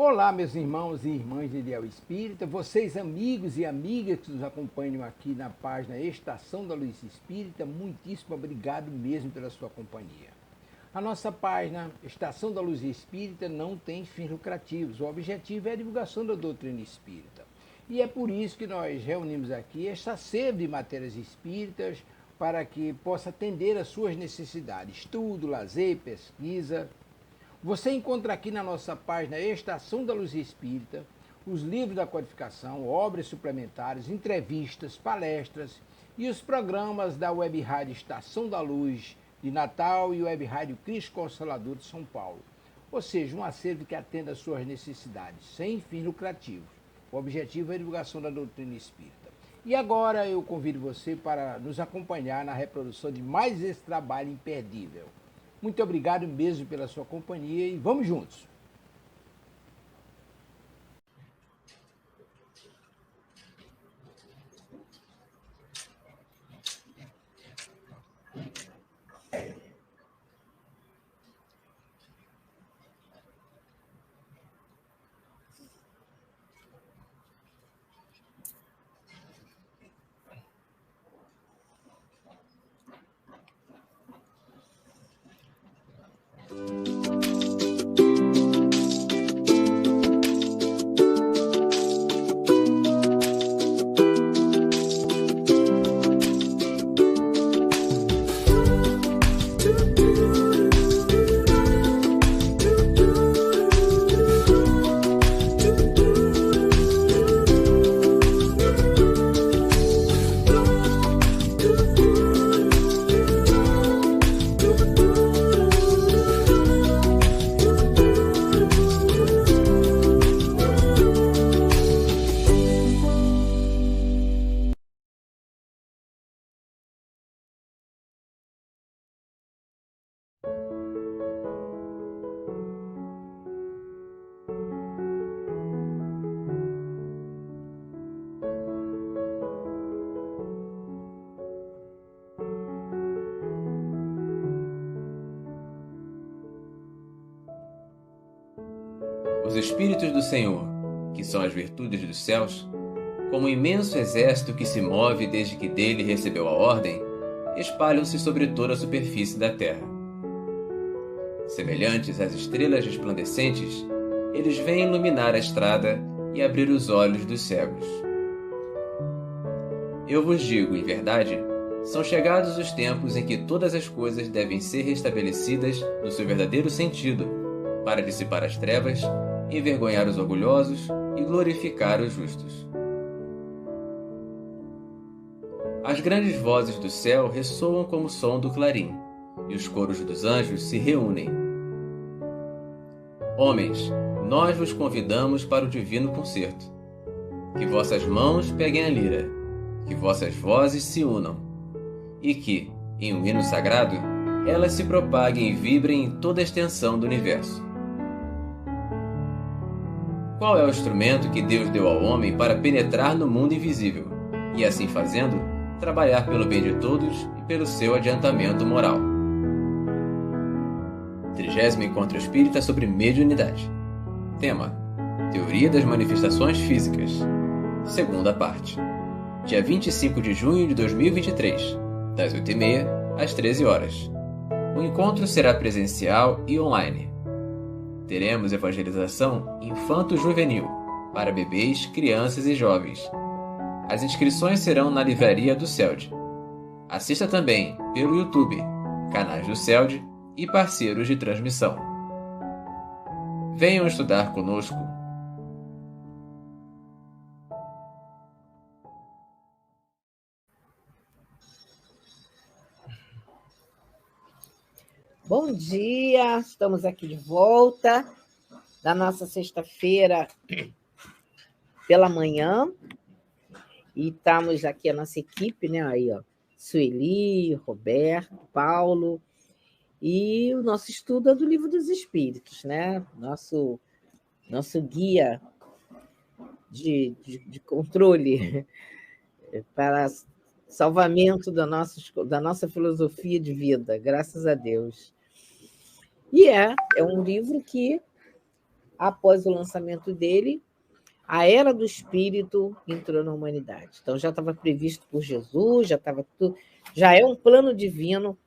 Olá, meus irmãos e irmãs de Ideal Espírita, vocês amigos e amigas que nos acompanham aqui na página Estação da Luz Espírita, muitíssimo obrigado mesmo pela sua companhia. A nossa página Estação da Luz Espírita não tem fins lucrativos, o objetivo é a divulgação da doutrina espírita. E é por isso que nós reunimos aqui esta sede de matérias espíritas para que possa atender às suas necessidades, estudo, lazer, pesquisa. Você encontra aqui na nossa página Estação da Luz Espírita os livros da codificação, obras suplementares, entrevistas, palestras e os programas da Web Rádio Estação da Luz de Natal e Web Rádio Cristo Consolador de São Paulo. Ou seja, um acervo que atenda às suas necessidades, sem fins lucrativos. O objetivo é a divulgação da doutrina espírita. E agora eu convido você para nos acompanhar na reprodução de mais esse trabalho imperdível. Muito obrigado mesmo pela sua companhia e vamos juntos! Os Espíritos do Senhor, que são as virtudes dos céus, como um imenso exército que se move desde que dele recebeu a ordem, espalham-se sobre toda a superfície da terra. Semelhantes às estrelas resplandecentes, eles vêm iluminar a estrada e abrir os olhos dos cegos. Eu vos digo, em verdade, são chegados os tempos em que todas as coisas devem ser restabelecidas no seu verdadeiro sentido, para dissipar as trevas, envergonhar os orgulhosos e glorificar os justos. As grandes vozes do céu ressoam como o som do clarim, e os coros dos anjos se reúnem. Homens, nós vos convidamos para o divino concerto. Que vossas mãos peguem a lira, que vossas vozes se unam, e que, em um hino sagrado, elas se propaguem e vibrem em toda a extensão do universo. Qual é o instrumento que Deus deu ao homem para penetrar no mundo invisível, e assim fazendo, trabalhar pelo bem de todos e pelo seu adiantamento moral? 30º Encontro Espírita sobre Mediunidade. Tema: Teoria das Manifestações Físicas. Segunda parte. Dia 25 de junho de 2023, das 8h30 às 13h. O encontro será presencial e online. Teremos evangelização infanto-juvenil para bebês, crianças e jovens. As inscrições serão na livraria do CELD. Assista também pelo YouTube, canais do CELD e parceiros de transmissão. Venham estudar conosco. Bom dia, estamos aqui de volta da nossa sexta-feira pela manhã e estamos aqui a nossa equipe, né? Aí, ó, Sueli, Roberto, Paulo e o nosso estudo é do Livro dos Espíritos, né? Nosso guia de controle para salvamento da nossa filosofia de vida, graças a Deus. E é um livro que após o lançamento dele, a era do Espírito entrou na humanidade. Então já estava previsto por Jesus, já estava tudo, já é um plano divino,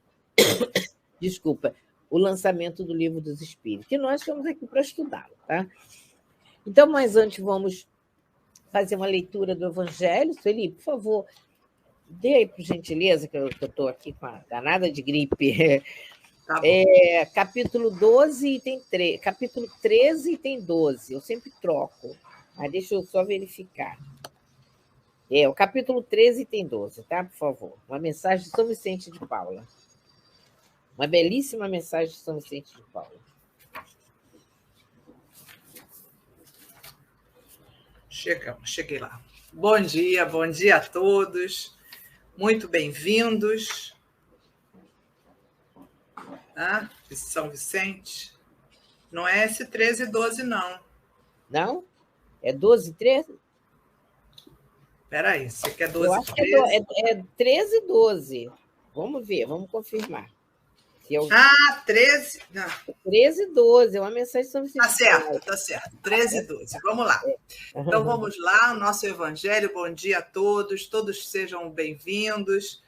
desculpa, o lançamento do Livro dos Espíritos. E nós estamos aqui para estudá-lo, tá? Então, mas antes vamos fazer uma leitura do Evangelho. Felipe, por favor, dê aí, por gentileza, que eu estou aqui com a danada de gripe. Tá bom. Capítulo 12, item 3. Capítulo 13, item 12. Eu sempre troco, mas deixa eu só verificar. O capítulo 13, item 12, tá? Por favor. Uma mensagem de São Vicente de Paula. Uma belíssima mensagem de São Vicente de Paula. Cheguei lá. Bom dia a todos. Muito bem-vindos. De São Vicente. Não é esse 13 e 12, não. Não? É 12 e 13? Espera aí, você quer 12 Eu e acho 13? que é 13 e 12. Vamos ver, vamos confirmar. 13. Não. 13 e 12, é uma mensagem sobre Tá certo. 13 e 12. Vamos lá. Então, vamos lá, o nosso Evangelho. Bom dia a todos. Todos sejam bem-vindos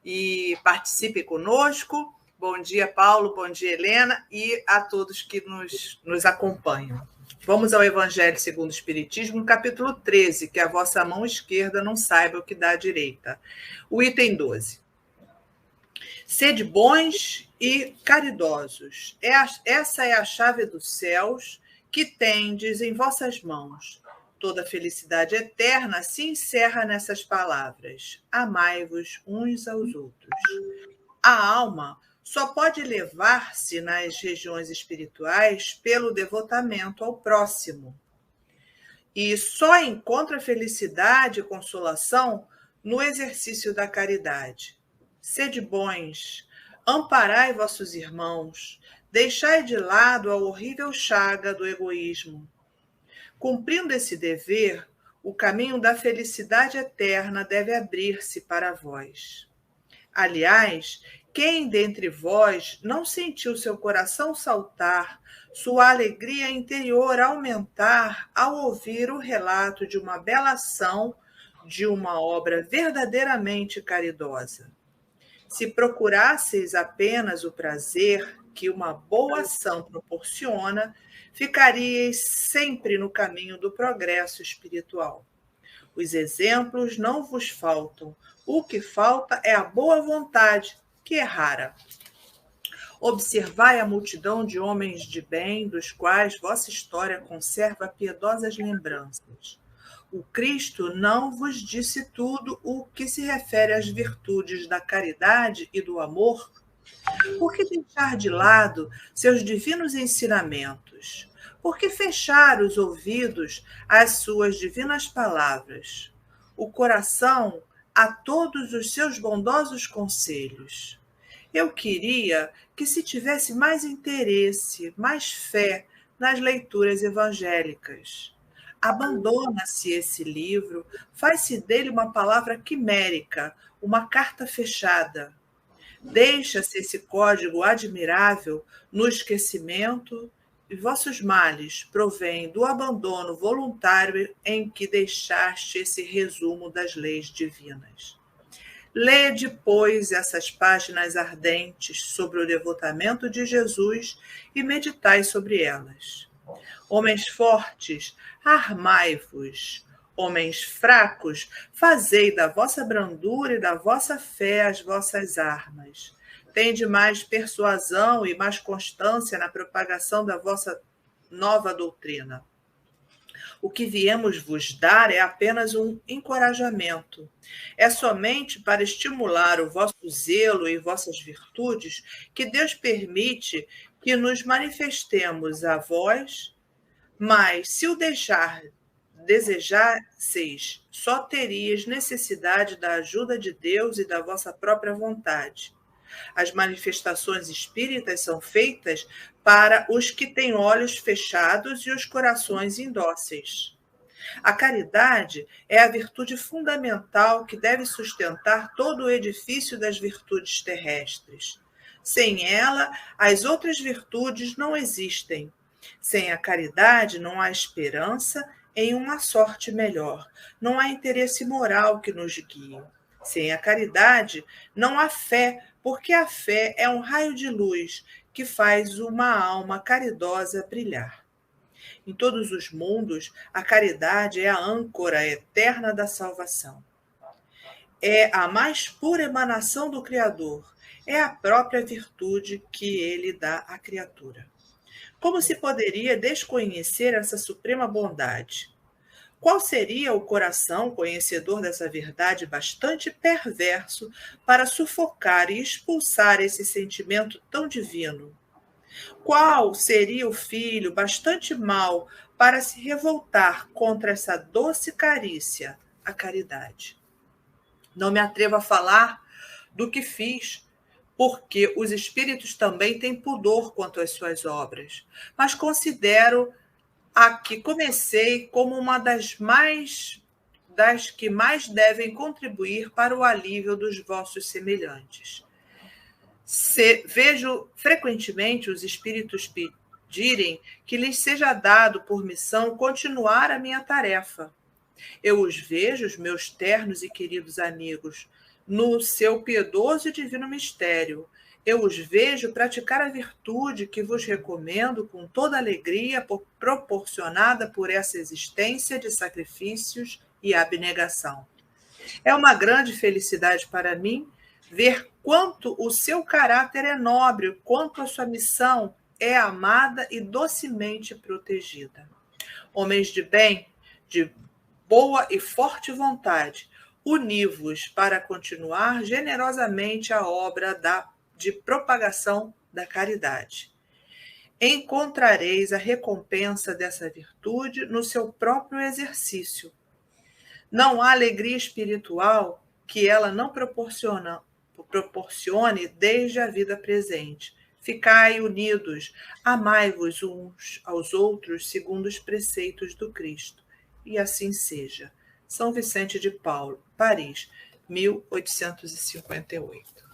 e participem conosco. Bom dia, Paulo. Bom dia, Helena. E a todos que nos acompanham. Vamos ao Evangelho segundo o Espiritismo, no capítulo 13, que a vossa mão esquerda não saiba o que dá à direita. O item 12. Sede bons e caridosos. Essa é a chave dos céus que tendes em vossas mãos. Toda felicidade eterna se encerra nessas palavras. Amai-vos uns aos outros. A alma só pode elevar-se nas regiões espirituais pelo devotamento ao próximo. E só encontra felicidade e consolação no exercício da caridade. Sede bons, amparai vossos irmãos, deixai de lado a horrível chaga do egoísmo. Cumprindo esse dever, o caminho da felicidade eterna deve abrir-se para vós. Aliás, quem dentre vós não sentiu seu coração saltar, sua alegria interior aumentar ao ouvir o relato de uma bela ação, de uma obra verdadeiramente caridosa? Se procurasseis apenas o prazer que uma boa ação proporciona, ficaríeis sempre no caminho do progresso espiritual. Os exemplos não vos faltam. O que falta é a boa vontade, que é rara. Observai a multidão de homens de bem, dos quais vossa história conserva piedosas lembranças. O Cristo não vos disse tudo o que se refere às virtudes da caridade e do amor? Por que deixar de lado seus divinos ensinamentos? Por que fechar os ouvidos às suas divinas palavras? O coração a todos os seus bondosos conselhos. Eu queria que se tivesse mais interesse, mais fé nas leituras evangélicas. Abandona-se esse livro, faz-se dele uma palavra quimérica, uma carta fechada. Deixa-se esse código admirável no esquecimento e vossos males provêm do abandono voluntário em que deixaste esse resumo das leis divinas. Lede, pois, essas páginas ardentes sobre o devotamento de Jesus e meditai sobre elas. Homens fortes, armai-vos. Homens fracos, fazei da vossa brandura e da vossa fé as vossas armas. Tende mais persuasão e mais constância na propagação da vossa nova doutrina. O que viemos vos dar é apenas um encorajamento. É somente para estimular o vosso zelo e vossas virtudes que Deus permite que nos manifestemos a vós, mas se o desejasseis, só terias necessidade da ajuda de Deus e da vossa própria vontade. As manifestações espíritas são feitas para os que têm olhos fechados e os corações indóceis. A caridade é a virtude fundamental que deve sustentar todo o edifício das virtudes terrestres. Sem ela, as outras virtudes não existem. Sem a caridade, não há esperança em uma sorte melhor. Não há interesse moral que nos guie. Sem a caridade, não há fé, porque a fé é um raio de luz que faz uma alma caridosa brilhar. Em todos os mundos, a caridade é a âncora eterna da salvação. É a mais pura emanação do Criador. É a própria virtude que ele dá à criatura. Como se poderia desconhecer essa suprema bondade? Qual seria o coração conhecedor dessa verdade bastante perverso para sufocar e expulsar esse sentimento tão divino? Qual seria o filho bastante mau para se revoltar contra essa doce carícia, a caridade? Não me atrevo a falar do que fiz, porque os espíritos também têm pudor quanto às suas obras, mas considero a que comecei como uma das que mais devem contribuir para o alívio dos vossos semelhantes. Vejo frequentemente os espíritos pedirem que lhes seja dado por missão continuar a minha tarefa. Eu os vejo, os meus ternos e queridos amigos, no seu piedoso e divino mistério. Eu os vejo praticar a virtude que vos recomendo com toda a alegria proporcionada por essa existência de sacrifícios e abnegação. É uma grande felicidade para mim ver quanto o seu caráter é nobre, quanto a sua missão é amada e docemente protegida. Homens de bem, de boa e forte vontade, uni-vos para continuar generosamente a obra de propagação da caridade. Encontrareis a recompensa dessa virtude no seu próprio exercício. Não há alegria espiritual que ela não proporcione desde a vida presente. Ficai unidos, amai-vos uns aos outros segundo os preceitos do Cristo. E assim seja. São Vicente de Paulo, Paris, 1858.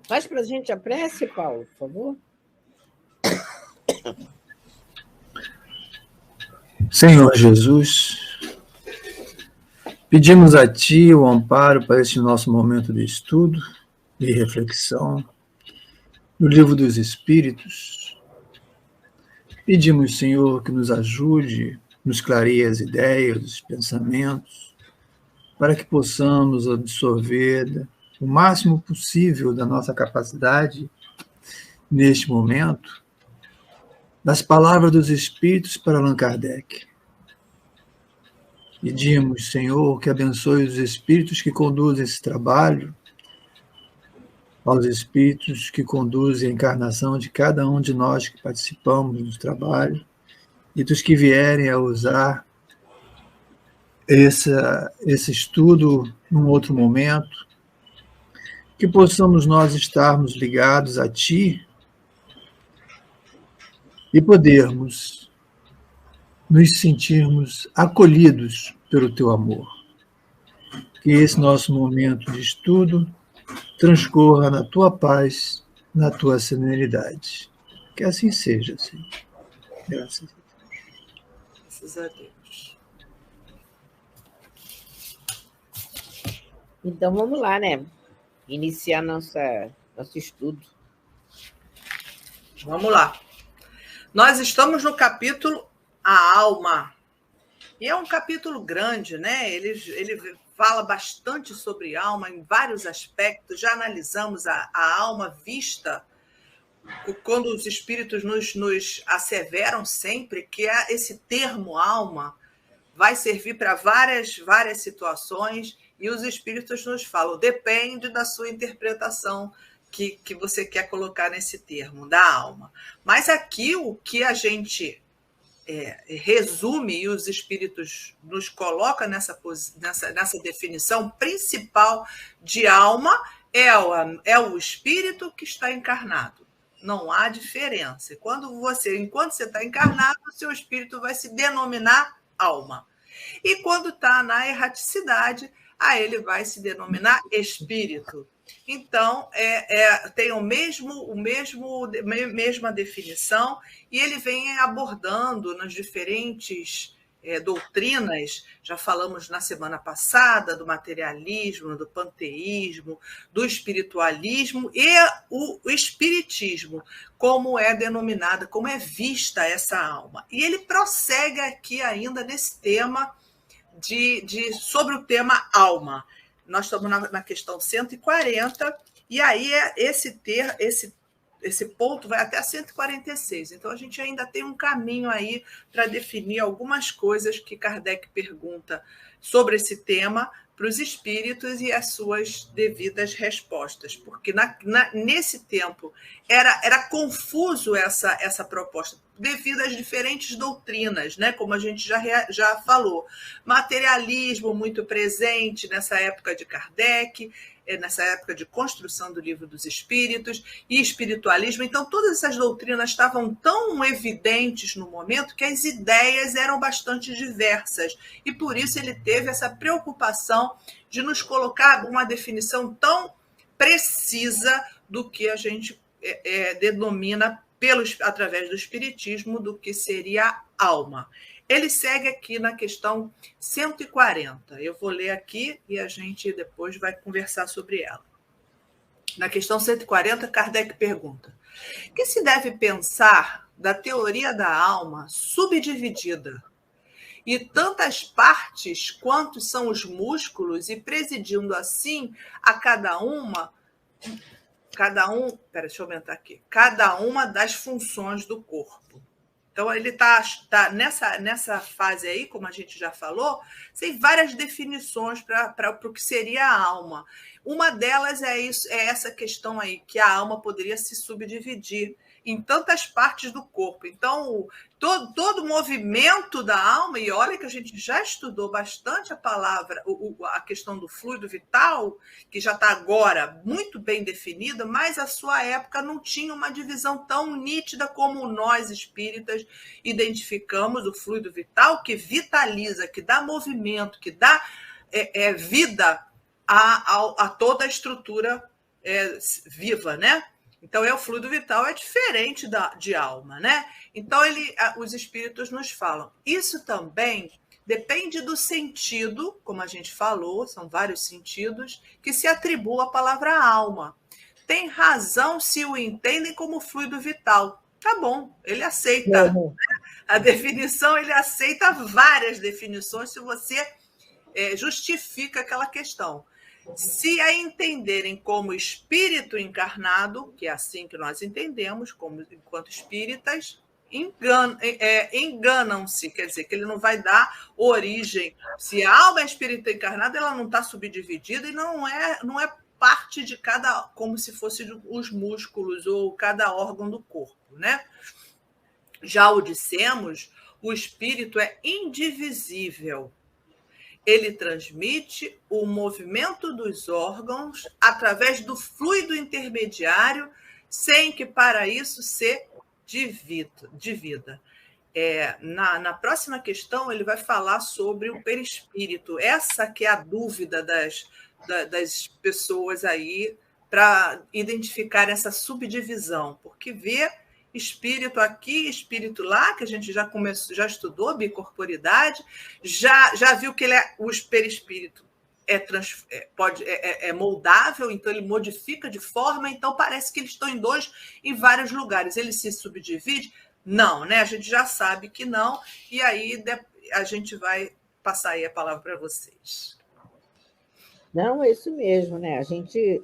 Faz para a gente a prece, Paulo, por favor. Senhor Jesus, pedimos a Ti o amparo para este nosso momento de estudo e reflexão no Livro dos Espíritos. Pedimos, Senhor, que nos ajude, nos clareie as ideias, os pensamentos, para que possamos absorver o máximo possível da nossa capacidade, neste momento, das palavras dos Espíritos para Allan Kardec. Pedimos, Senhor, que abençoe os Espíritos que conduzem esse trabalho, aos Espíritos que conduzem a encarnação de cada um de nós que participamos do trabalho, e dos que vierem a usar esse estudo num outro momento, que possamos nós estarmos ligados a Ti e podermos nos sentirmos acolhidos pelo Teu amor. Que esse nosso momento de estudo transcorra na Tua paz, na Tua serenidade. Que assim seja, Senhor. Graças a Deus. Graças a Deus. Então vamos lá, né? Iniciar nosso estudo. Vamos lá. Nós estamos no capítulo A Alma. E é um capítulo grande, né? Ele fala bastante sobre alma em vários aspectos. Já analisamos a alma vista quando os espíritos nos asseveram sempre que esse termo alma vai servir para várias situações, e os espíritos nos falam, depende da sua interpretação que você quer colocar nesse termo, da alma. Mas aqui o que a gente resume, e os espíritos nos colocam nessa definição principal de alma, é o espírito que está encarnado. Não há diferença. Enquanto você está encarnado, o seu espírito vai se denominar alma. E quando está na erraticidade, aí ele vai se denominar espírito. Então, tem mesma definição, e ele vem abordando nas diferentes doutrinas. Já falamos na semana passada do materialismo, do panteísmo, do espiritualismo e o espiritismo, como é denominada, como é vista essa alma. E ele prossegue aqui ainda nesse tema sobre o tema alma. Nós estamos na questão 140, e aí esse ponto vai até a 146. Então, a gente ainda tem um caminho aí para definir algumas coisas que Kardec pergunta sobre esse tema para os espíritos e as suas devidas respostas. Porque nesse tempo era confuso essa proposta, devido às diferentes doutrinas, né? Como a gente já falou. Materialismo muito presente nessa época de Kardec, nessa época de construção do Livro dos Espíritos, e espiritualismo. Então, todas essas doutrinas estavam tão evidentes no momento que as ideias eram bastante diversas. E por isso ele teve essa preocupação de nos colocar uma definição tão precisa do que a gente denomina através do espiritismo do que seria alma. Ele segue aqui na questão 140. Eu vou ler aqui e a gente depois vai conversar sobre ela. Na questão 140, Kardec pergunta: que se deve pensar da teoria da alma subdividida e tantas partes quantos são os músculos, e presidindo assim a cada uma das funções do corpo. Então, ele está nessa fase aí, como a gente já falou, tem várias definições para o que seria a alma. Uma delas é essa questão aí, que a alma poderia se subdividir em tantas partes do corpo. Então, todo o movimento da alma, e olha que a gente já estudou bastante a questão do fluido vital, que já está agora muito bem definida, mas a sua época não tinha uma divisão tão nítida como nós espíritas identificamos o fluido vital, que vitaliza, que dá movimento, que dá vida a toda a estrutura viva, né? Então, o fluido vital é diferente de alma, né? Então, os espíritos nos falam. Isso também depende do sentido, como a gente falou, são vários sentidos, que se atribua à palavra alma. Tem razão se o entendem como fluido vital. Tá bom, ele aceita a definição, ele aceita várias definições se você justifica aquela questão. Se a entenderem como espírito encarnado, que é assim que nós entendemos, enquanto espíritas, enganam-se, quer dizer, que ele não vai dar origem. Se a alma é espírito encarnado, ela não está subdividida e não é parte de cada, como se fosse os músculos ou cada órgão do corpo, né? Já o dissemos, o espírito é indivisível. Ele transmite o movimento dos órgãos através do fluido intermediário, sem que para isso se divida. Na próxima questão, ele vai falar sobre o perispírito. Essa que é a dúvida das pessoas aí para identificar essa subdivisão, porque vê espírito aqui, espírito lá, que a gente já estudou, bicorporidade, já viu que o perispírito é moldável, então ele modifica de forma, então parece que eles estão em vários lugares. Ele se subdivide? Não, né? A gente já sabe que não, e aí a gente vai passar aí a palavra para vocês. Não, é isso mesmo, né? A gente...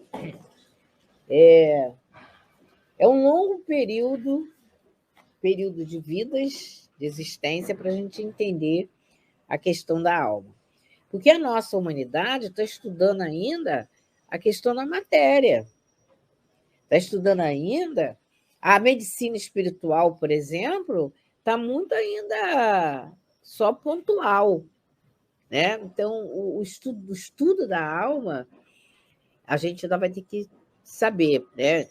É um longo período de vidas, de existência, para a gente entender a questão da alma. Porque a nossa humanidade está estudando ainda a questão da matéria. Está estudando ainda a medicina espiritual, por exemplo, está muito ainda só pontual, né? Então, o estudo da alma, a gente ainda vai ter que saber, né?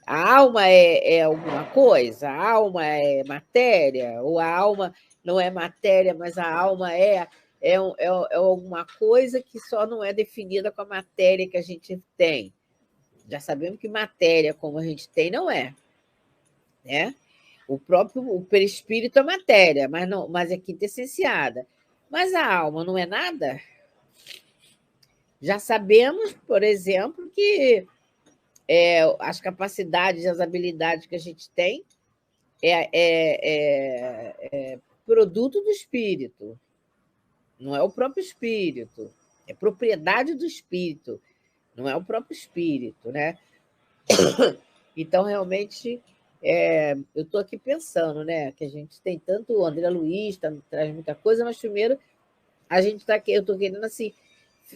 A alma é alguma coisa? A alma é matéria? Ou a alma não é matéria, mas a alma é alguma coisa que só não é definida com a matéria que a gente tem? Já sabemos que matéria, como a gente tem, não é. Né? O perispírito é matéria, mas é quintessenciada. Mas a alma não é nada? Já sabemos, por exemplo, que as capacidades, as habilidades que a gente tem é produto do espírito, não é o próprio espírito, é propriedade do espírito, não é o próprio espírito, né? Então, realmente, eu estou aqui pensando, né, que a gente tem tanto o André Luiz, traz muita coisa, mas primeiro eu estou querendo assim,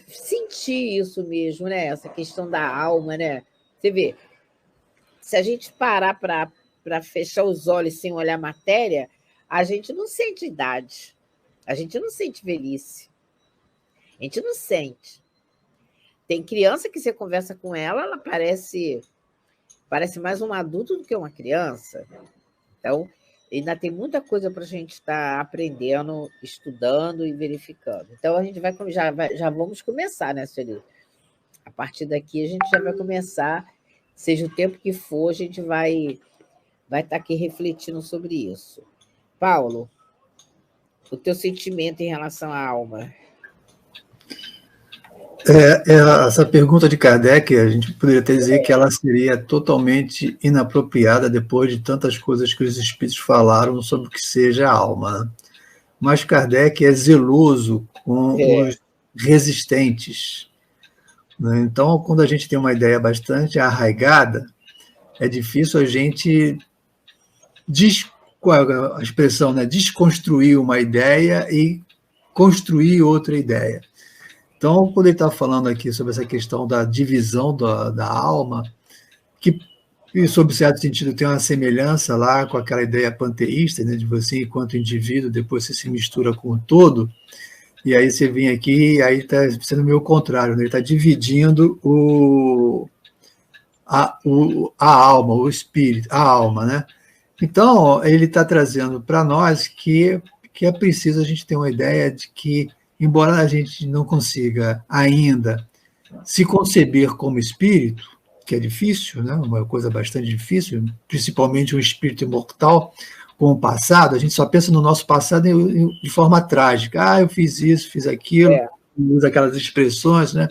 sentir isso mesmo, né? Essa questão da alma, né? Você vê, se a gente parar para fechar os olhos sem olhar a matéria, a gente não sente idade, a gente não sente velhice, a gente não sente. Tem criança que você conversa com ela parece mais um adulto do que uma criança. Então, ainda tem muita coisa para a gente estar aprendendo, estudando e verificando. Então, a gente já vamos começar, né, Sueli? A partir daqui, a gente já vai começar, seja o tempo que for, a gente vai estar aqui refletindo sobre isso. Paulo, o teu sentimento em relação à alma? Essa pergunta de Kardec, a gente poderia até dizer que ela seria totalmente inapropriada depois de tantas coisas que os espíritos falaram sobre o que seja a alma, né? Mas Kardec é zeloso com os resistentes, né? Então, quando a gente tem uma ideia bastante arraigada, é difícil a gente, qual é a expressão, né? Desconstruir uma ideia e construir outra ideia. Então, quando ele está falando aqui sobre essa questão da divisão da alma, que, sob certo sentido, tem uma semelhança lá com aquela ideia panteísta, né, de você, enquanto indivíduo, depois você se mistura com o todo, e aí você vem aqui, e aí está sendo meio contrário, né? Ele está dividindo a alma, o espírito, a alma, né? Então, ele está trazendo para nós que é preciso a gente ter uma ideia de que, embora a gente não consiga ainda se conceber como espírito, que é difícil, né? Uma coisa bastante difícil, principalmente um espírito imortal, com o passado, a gente só pensa no nosso passado de forma trágica. Eu fiz isso, fiz aquilo, usa aquelas expressões, né?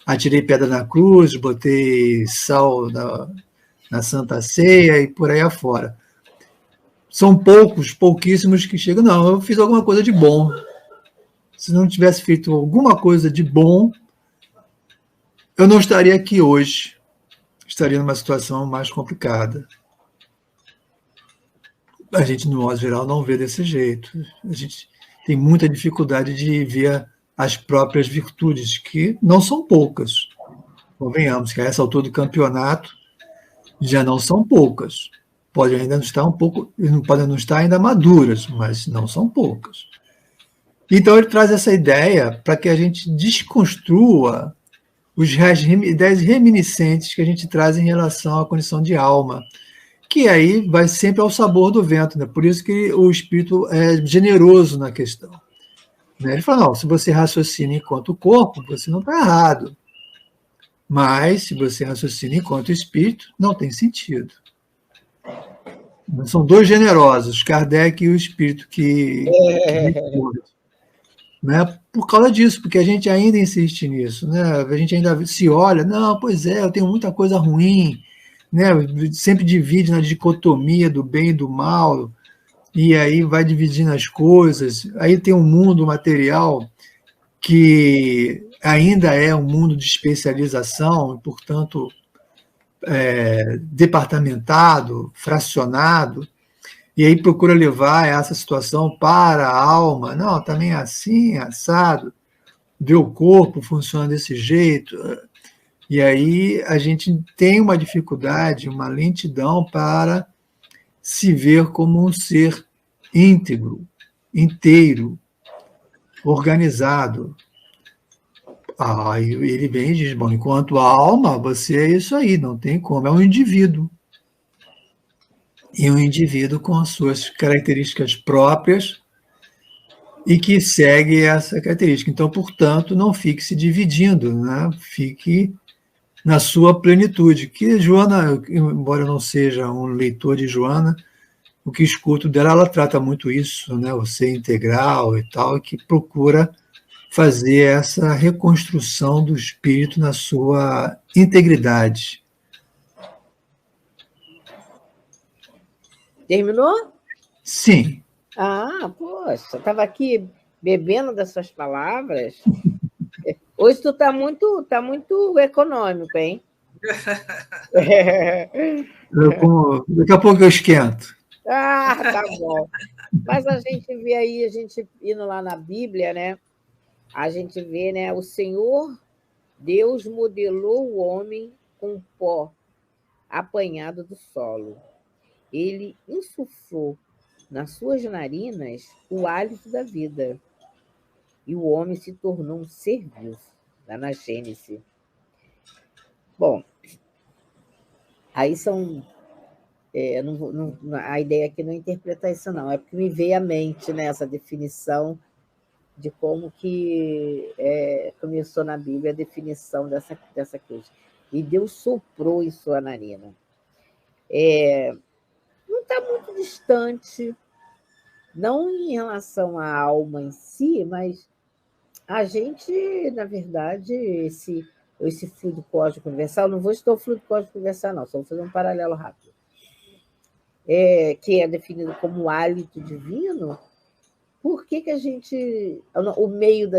Atirei pedra na cruz, botei sal na Santa Ceia e por aí afora. São pouquíssimos que chegam, não, eu fiz alguma coisa de bom. Se não tivesse feito alguma coisa de bom, eu não estaria aqui hoje. Estaria numa situação mais complicada. A gente, no modo geral, não vê desse jeito. A gente tem muita dificuldade de ver as próprias virtudes, que não são poucas. Convenhamos que a essa altura do campeonato já não são poucas. Podem ainda não estar podem não estar ainda maduras, mas não são poucas. Então, ele traz essa ideia para que a gente desconstrua as ideias reminiscentes que a gente traz em relação à condição de alma, que aí vai sempre ao sabor do vento, né? Por isso que o espírito é generoso na questão. Ele fala, não, se você raciocina enquanto corpo, você não está errado. Mas, se você raciocina enquanto espírito, não tem sentido. São dois generosos, Kardec e o espírito que né? Por causa disso, porque a gente ainda insiste nisso, né? A gente ainda se olha, não, pois eu tenho muita coisa ruim, né? Sempre divide na dicotomia do bem e do mal, e aí vai dividindo as coisas. Aí tem um mundo material que ainda é um mundo de especialização, portanto, departamentado, fracionado, e aí procura levar essa situação para a alma. Não, também é assim, assado, ver o corpo funciona desse jeito. E aí a gente tem uma dificuldade, uma lentidão para se ver como um ser íntegro, inteiro, organizado. Aí ele vem e diz, bom, enquanto alma, você é isso aí, não tem como, é um indivíduo. E um indivíduo com as suas características próprias e que segue essa característica. Então, portanto, não fique se dividindo, né? Fique na sua plenitude, que Joana, embora eu não seja um leitor de Joana, o que escuto dela, ela trata muito isso, né, o ser integral e tal, que procura fazer essa reconstrução do espírito na sua integridade. Terminou? Sim. Ah, poxa, estava aqui bebendo das suas palavras. Hoje tu tá muito econômico, hein? Daqui a pouco eu esquento. Ah, tá bom. Mas a gente vê aí, a gente indo lá na Bíblia, né? A gente vê, né? O Senhor Deus modelou o homem com pó apanhado do solo. Ele insuflou nas suas narinas o hálito da vida. E o homem se tornou um ser vivo, lá na Gênesis. Bom, aí são. A ideia aqui não é interpretar isso, não. É porque me veio à mente, né, essa definição de como que começou na Bíblia a definição dessa coisa. E Deus soprou em sua narina. Não está muito distante, não em relação à alma em si, mas a gente, na verdade, esse fluido cósmico universal, não vou estudar o fluido cósmico universal, não, só vou fazer um paralelo rápido, que é definido como hálito divino. Por que a gente, o meio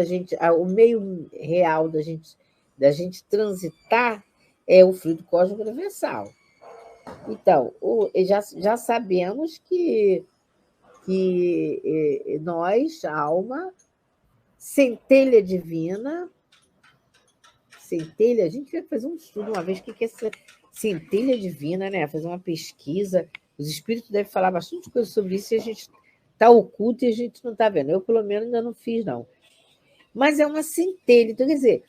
real da gente transitar é o fluido cósmico universal? Então, já sabemos que nós, a alma, centelha divina, a gente vai fazer um estudo uma vez, o que é essa centelha divina, né? Fazer uma pesquisa, os espíritos devem falar bastante coisa sobre isso e a gente está oculto e a gente não está vendo. Eu, pelo menos, ainda não fiz, não. Mas é uma centelha. Então, quer dizer,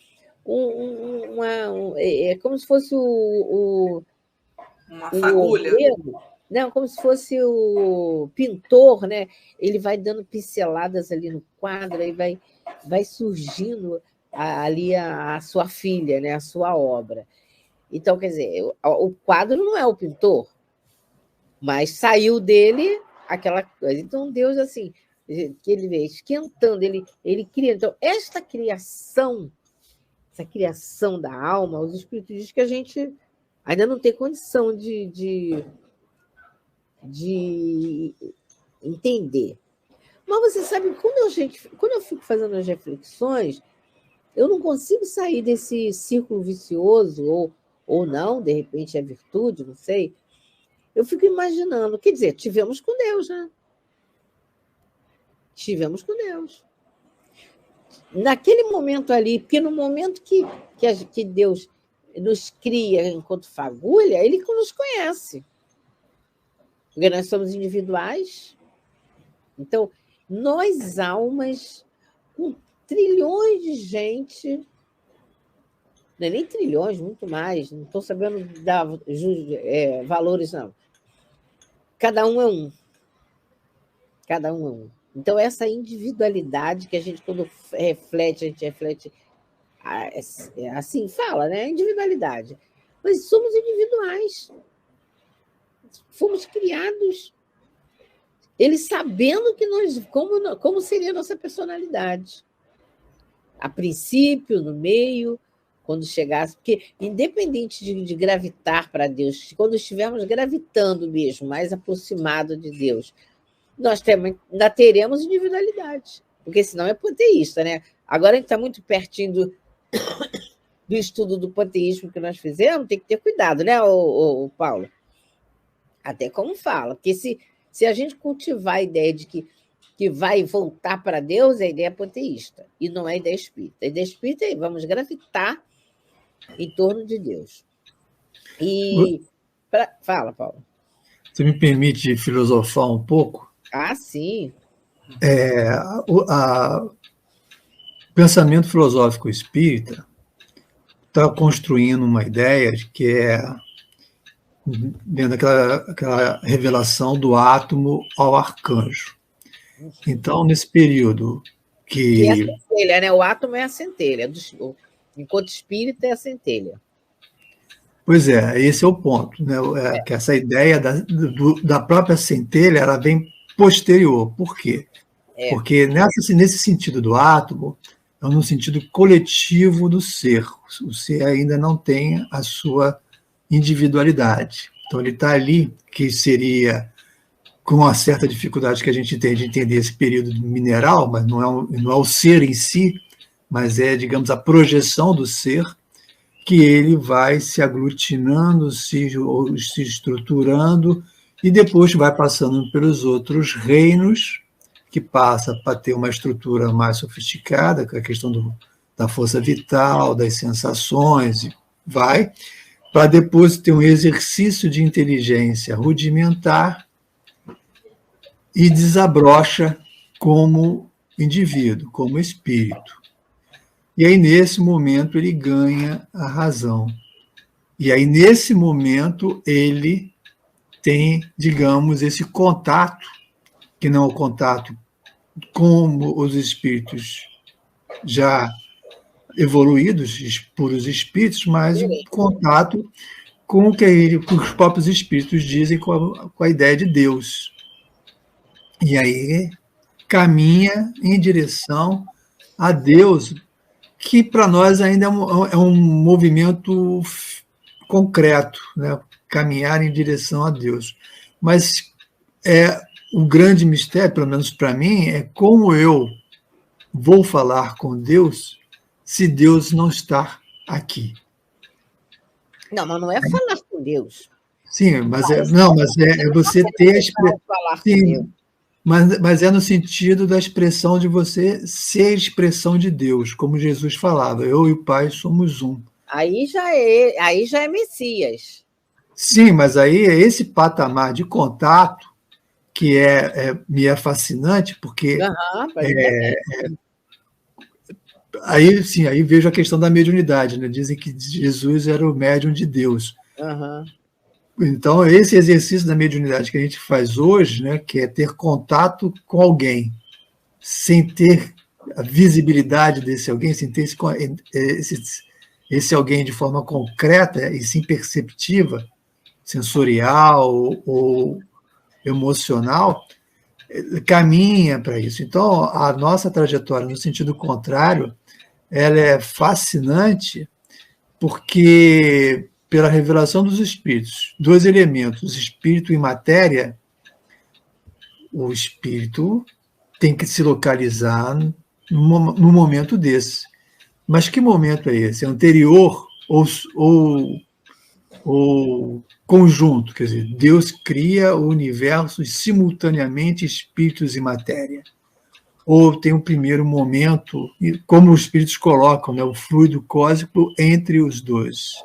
é como se fosse uma fagulha. Não, como se fosse o pintor, né? Ele vai dando pinceladas ali no quadro e vai surgindo ali a sua filha, né? A sua obra. Então, quer dizer, o quadro não é o pintor, mas saiu dele aquela coisa. Então, Deus, assim, que ele vê esquentando, ele cria. Então, essa criação da alma, os espíritos dizem que a gente ainda não tem condição de entender. Mas você sabe, quando eu fico fazendo as reflexões, eu não consigo sair desse círculo vicioso, ou não, de repente é virtude, não sei. Eu fico imaginando, quer dizer, tivemos com Deus, né? Tivemos com Deus. Naquele momento ali, porque no momento que Deus nos cria enquanto fagulha, Ele nos conhece. Porque nós somos individuais. Então, nós, almas, com trilhões de gente, não é nem trilhões, muito mais, não estou sabendo dar valores, não. Cada um é um. Cada um é um. Então, essa individualidade que a gente, quando reflete, a gente reflete assim, fala, né? Individualidade. Mas somos individuais. Fomos criados, eles sabendo que nós, como seria a nossa personalidade. A princípio, no meio, quando chegasse, porque independente de gravitar para Deus, quando estivermos gravitando mesmo, mais aproximado de Deus, nós ainda teremos individualidade, porque senão é panteísta, né? Agora a gente está muito pertinho do estudo do panteísmo que nós fizemos, tem que ter cuidado, né, o Paulo? Até como fala, porque se a gente cultivar a ideia de que vai voltar para Deus, é a ideia panteísta, e não é a ideia espírita. A ideia espírita é vamos gravitar em torno de Deus. Fala, Paulo. Você me permite filosofar um pouco? Ah, sim. O pensamento filosófico espírita está construindo uma ideia de que dentro daquela revelação do átomo ao arcanjo. Então, nesse período que... E a centelha, né? O átomo é a centelha. Enquanto espírita é a centelha. Pois é, esse é o ponto, né? Que essa ideia da própria centelha, ela vem posterior. Por quê? Porque nesse sentido do átomo, é no sentido coletivo do ser. O ser ainda não tem a sua individualidade. Então, ele está ali, que seria com uma certa dificuldade que a gente tem de entender esse período mineral, mas não é o ser em si, mas é, digamos, a projeção do ser, que ele vai se aglutinando, se estruturando, e depois vai passando pelos outros reinos, que passa para ter uma estrutura mais sofisticada, com a questão da força vital, das sensações, vai, para depois ter um exercício de inteligência rudimentar e desabrocha como indivíduo, como espírito. E aí, nesse momento, ele ganha a razão. E aí, nesse momento, ele tem, digamos, esse contato, que não é o contato com os espíritos já evoluídos, puros espíritos, mas o contato com o que os próprios espíritos dizem com a ideia de Deus. E aí caminha em direção a Deus, que para nós ainda é um movimento concreto, né? Caminhar em direção a Deus. Mas o grande mistério, pelo menos para mim, é como eu vou falar com Deus se Deus não está aqui. Não, mas não é falar com Deus. Sim, mas é você ter a expressão. Sim, mas é no sentido da expressão de você ser expressão de Deus, como Jesus falava, eu e o Pai somos um. Aí já é Messias. Sim, mas aí é esse patamar de contato que me é fascinante, porque aí sim, aí vejo a questão da mediunidade, né? Dizem que Jesus era o médium de Deus. Uhum. Então, esse exercício da mediunidade que a gente faz hoje, né, que é ter contato com alguém, sem ter a visibilidade desse alguém, sem ter esse alguém de forma concreta e sim perceptiva, sensorial ou emocional, caminha para isso. Então, a nossa trajetória, no sentido contrário, ela é fascinante porque, pela revelação dos espíritos, dois elementos, espírito e matéria, o espírito tem que se localizar no momento desse. Mas que momento é esse? É anterior ou conjunto? Quer dizer, Deus cria o universo simultaneamente espíritos e matéria. Ou tem um primeiro momento, como os espíritos colocam, né, o fluido cósmico entre os dois.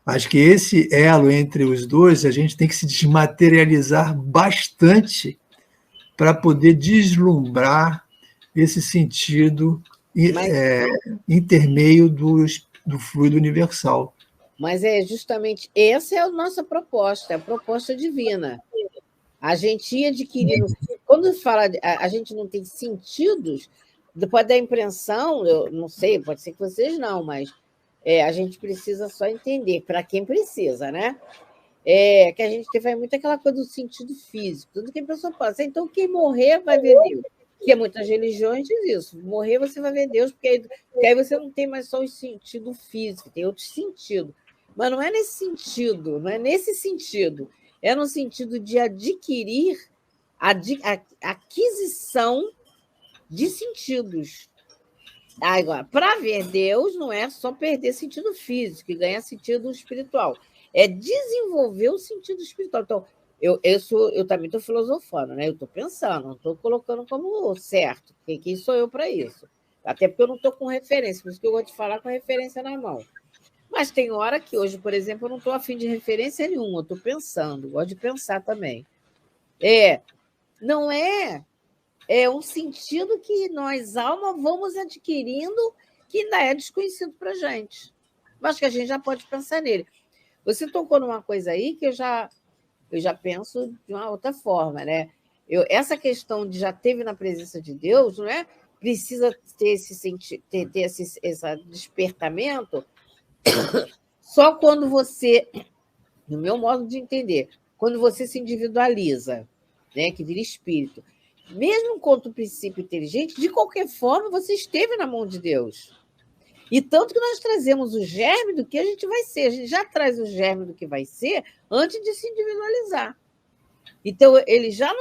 Acho que esse elo entre os dois, a gente tem que se desmaterializar bastante para poder deslumbrar esse sentido intermeio do fluido universal. Mas é justamente essa é a nossa proposta, a proposta divina. A gente ia adquirindo. Quando fala, a gente não tem sentidos, pode dar a impressão, eu não sei, pode ser que vocês não, mas a gente precisa só entender, para quem precisa, né? Que a gente vai muito aquela coisa do sentido físico, tudo que a pessoa pensa. Então, quem morrer vai ver Deus. Porque muitas religiões dizem isso. Morrer você vai ver Deus, porque aí você não tem mais só o sentido físico, tem outro sentido. Mas não é nesse sentido, não é nesse sentido. É no sentido de adquirir a aquisição de sentidos. Agora, para ver Deus, não é só perder sentido físico e ganhar sentido espiritual. É desenvolver o sentido espiritual. Então, eu também estou filosofando, né? Eu estou pensando, não estou colocando como certo. Quem sou eu para isso? Até porque eu não estou com referência, por isso que eu vou te falar com referência na mão. Mas tem hora que hoje, por exemplo, eu não estou a fim de referência nenhuma, eu estou pensando, gosto de pensar também. Não é um sentido que nós, alma, vamos adquirindo que ainda é desconhecido para a gente. Mas que a gente já pode pensar nele. Você tocou numa coisa aí que eu já penso de uma outra forma, né? Essa questão de já teve na presença de Deus, não é? Precisa ter esse despertamento Só quando você, no meu modo de entender, quando você se individualiza, né, que vira espírito, mesmo enquanto princípio inteligente, de qualquer forma, você esteve na mão de Deus. E tanto que nós trazemos o germe do que a gente vai ser. A gente já traz o germe do que vai ser antes de se individualizar. Então, ele já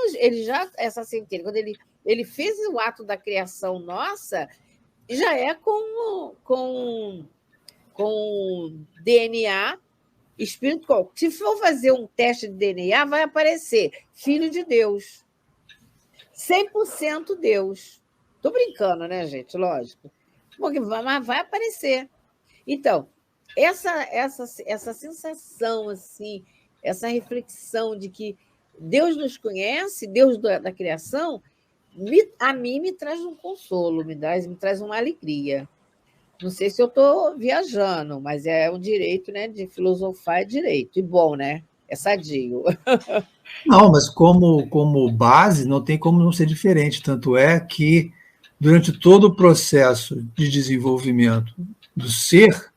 essa centelha, quando ele fez o ato da criação nossa, já é com DNA, espiritual. Se for fazer um teste de DNA, vai aparecer Filho de Deus. 100% Deus. Estou brincando, né, gente? Lógico. Mas vai aparecer. Então, essa sensação, assim, essa reflexão de que Deus nos conhece, Deus da criação, a mim me traz um consolo, me traz uma alegria. Não sei se eu estou viajando, mas é um direito, né, de filosofar, é direito. E bom, né? É sadio. Não, mas como base, não tem como não ser diferente. Tanto é que, durante todo o processo de desenvolvimento do ser,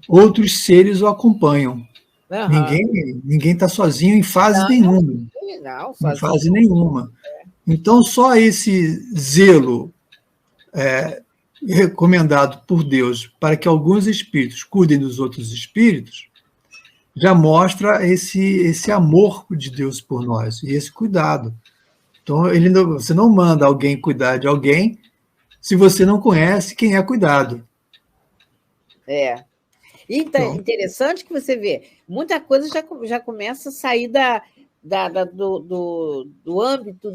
outros seres o acompanham. Uhum. Ninguém está sozinho em fase nenhuma. Em fase nenhuma. Então, só esse zelo recomendado por Deus para que alguns espíritos cuidem dos outros espíritos já mostra esse amor de Deus por nós e esse cuidado. Então, você não manda alguém cuidar de alguém se você não conhece quem é cuidado. É. E interessante que você vê, muita coisa já começa a sair do âmbito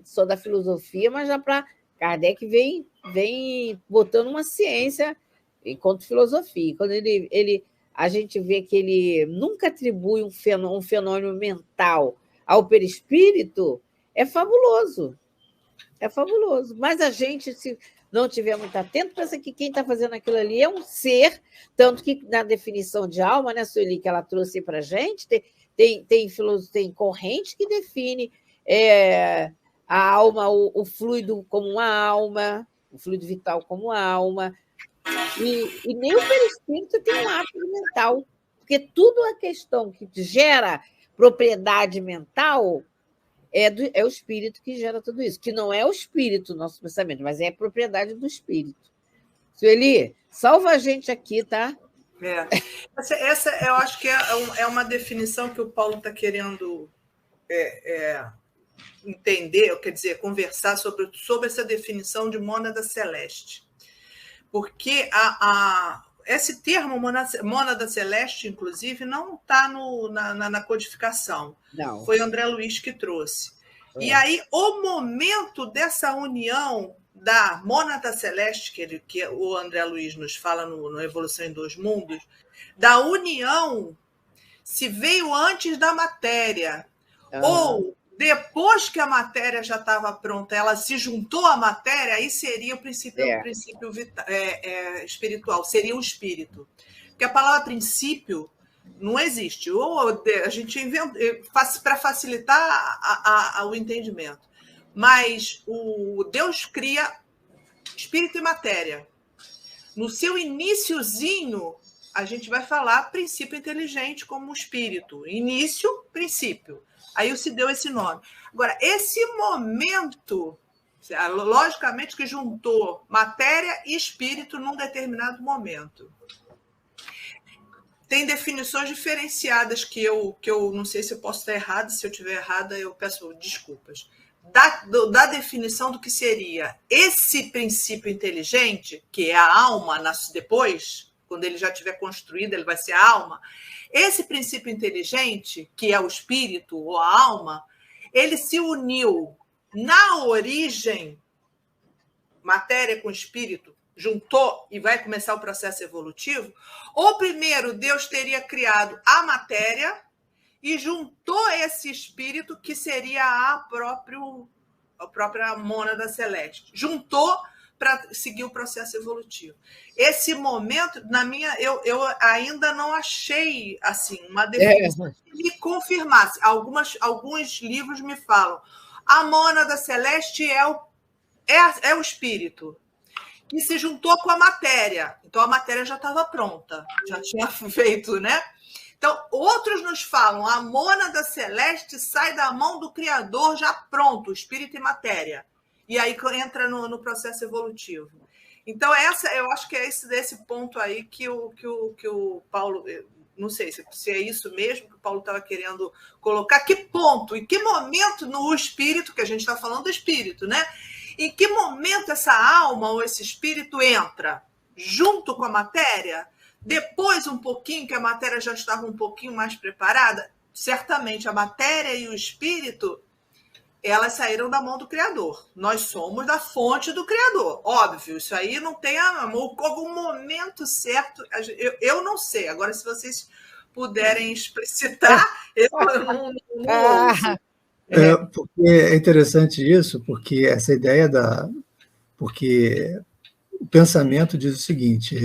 só da filosofia, mas já para Kardec vem botando uma ciência enquanto filosofia. Quando a gente vê que ele nunca atribui um fenômeno mental ao perispírito, é fabuloso. É fabuloso. Mas a gente, se não tiver muito atento, pensa que quem está fazendo aquilo ali é um ser, tanto que na definição de alma, né, Sueli, que ela trouxe para a gente, tem corrente que define a alma, o fluido como uma alma, o fluido vital como uma alma, e nem o perispírito tem um átomo mental, porque tudo a questão que gera propriedade mental é o espírito que gera tudo isso, que não é o espírito, nosso pensamento, mas é a propriedade do espírito. Sueli, salva a gente aqui, tá? Essa eu acho que é uma definição que o Paulo está querendo entender, quer dizer, conversar sobre essa definição de mônada celeste. Porque esse termo mônada celeste, inclusive, não está na codificação. Não. Foi André Luiz que trouxe. E aí, o momento dessa união da mônada celeste, que o André Luiz nos fala no Evolução em Dois Mundos, da união, se veio antes da matéria, ou depois que a matéria já estava pronta, ela se juntou à matéria, aí seria o princípio espiritual, seria o espírito. Porque a palavra princípio não existe. Ou a gente inventa para facilitar o entendimento. Mas o Deus cria espírito e matéria. No seu iniciozinho, a gente vai falar princípio inteligente como espírito. Início, princípio. Aí se deu esse nome. Agora, esse momento, logicamente que juntou matéria e espírito num determinado momento. Tem definições diferenciadas que eu não sei se eu posso estar errada, se eu estiver errada, eu peço desculpas. Da definição do que seria esse princípio inteligente, que é a alma, nasce depois, quando ele já estiver construído, ele vai ser a alma. Esse princípio inteligente, que é o espírito ou a alma, ele se uniu na origem, matéria com espírito, juntou e vai começar o processo evolutivo. Ou primeiro Deus teria criado a matéria e juntou esse espírito que seria a própria mônada celeste. Juntou para seguir o processo evolutivo. Esse momento, eu ainda não achei assim uma definição que me confirmasse. Alguns livros me falam a mônada celeste é o espírito. que se juntou com a matéria. Então, a matéria já estava pronta, já tinha feito, né? Então, outros nos falam, a mônada celeste sai da mão do Criador já pronto, espírito e matéria. E aí entra no processo evolutivo. Então, eu acho que é desse ponto aí que o Paulo... Não sei se é isso mesmo que o Paulo estava querendo colocar. Que ponto, em que momento no espírito, que a gente está falando do espírito, né? Em que momento essa alma ou esse espírito entra junto com a matéria? Depois, um pouquinho, que a matéria já estava um pouquinho mais preparada, certamente a matéria e o espírito, elas saíram da mão do Criador. Nós somos da fonte do Criador. Óbvio, isso aí não tem algum momento certo. Eu não sei. Agora, se vocês puderem explicitar, eu não ouço. Porque é interessante isso, porque essa ideia porque o pensamento diz o seguinte,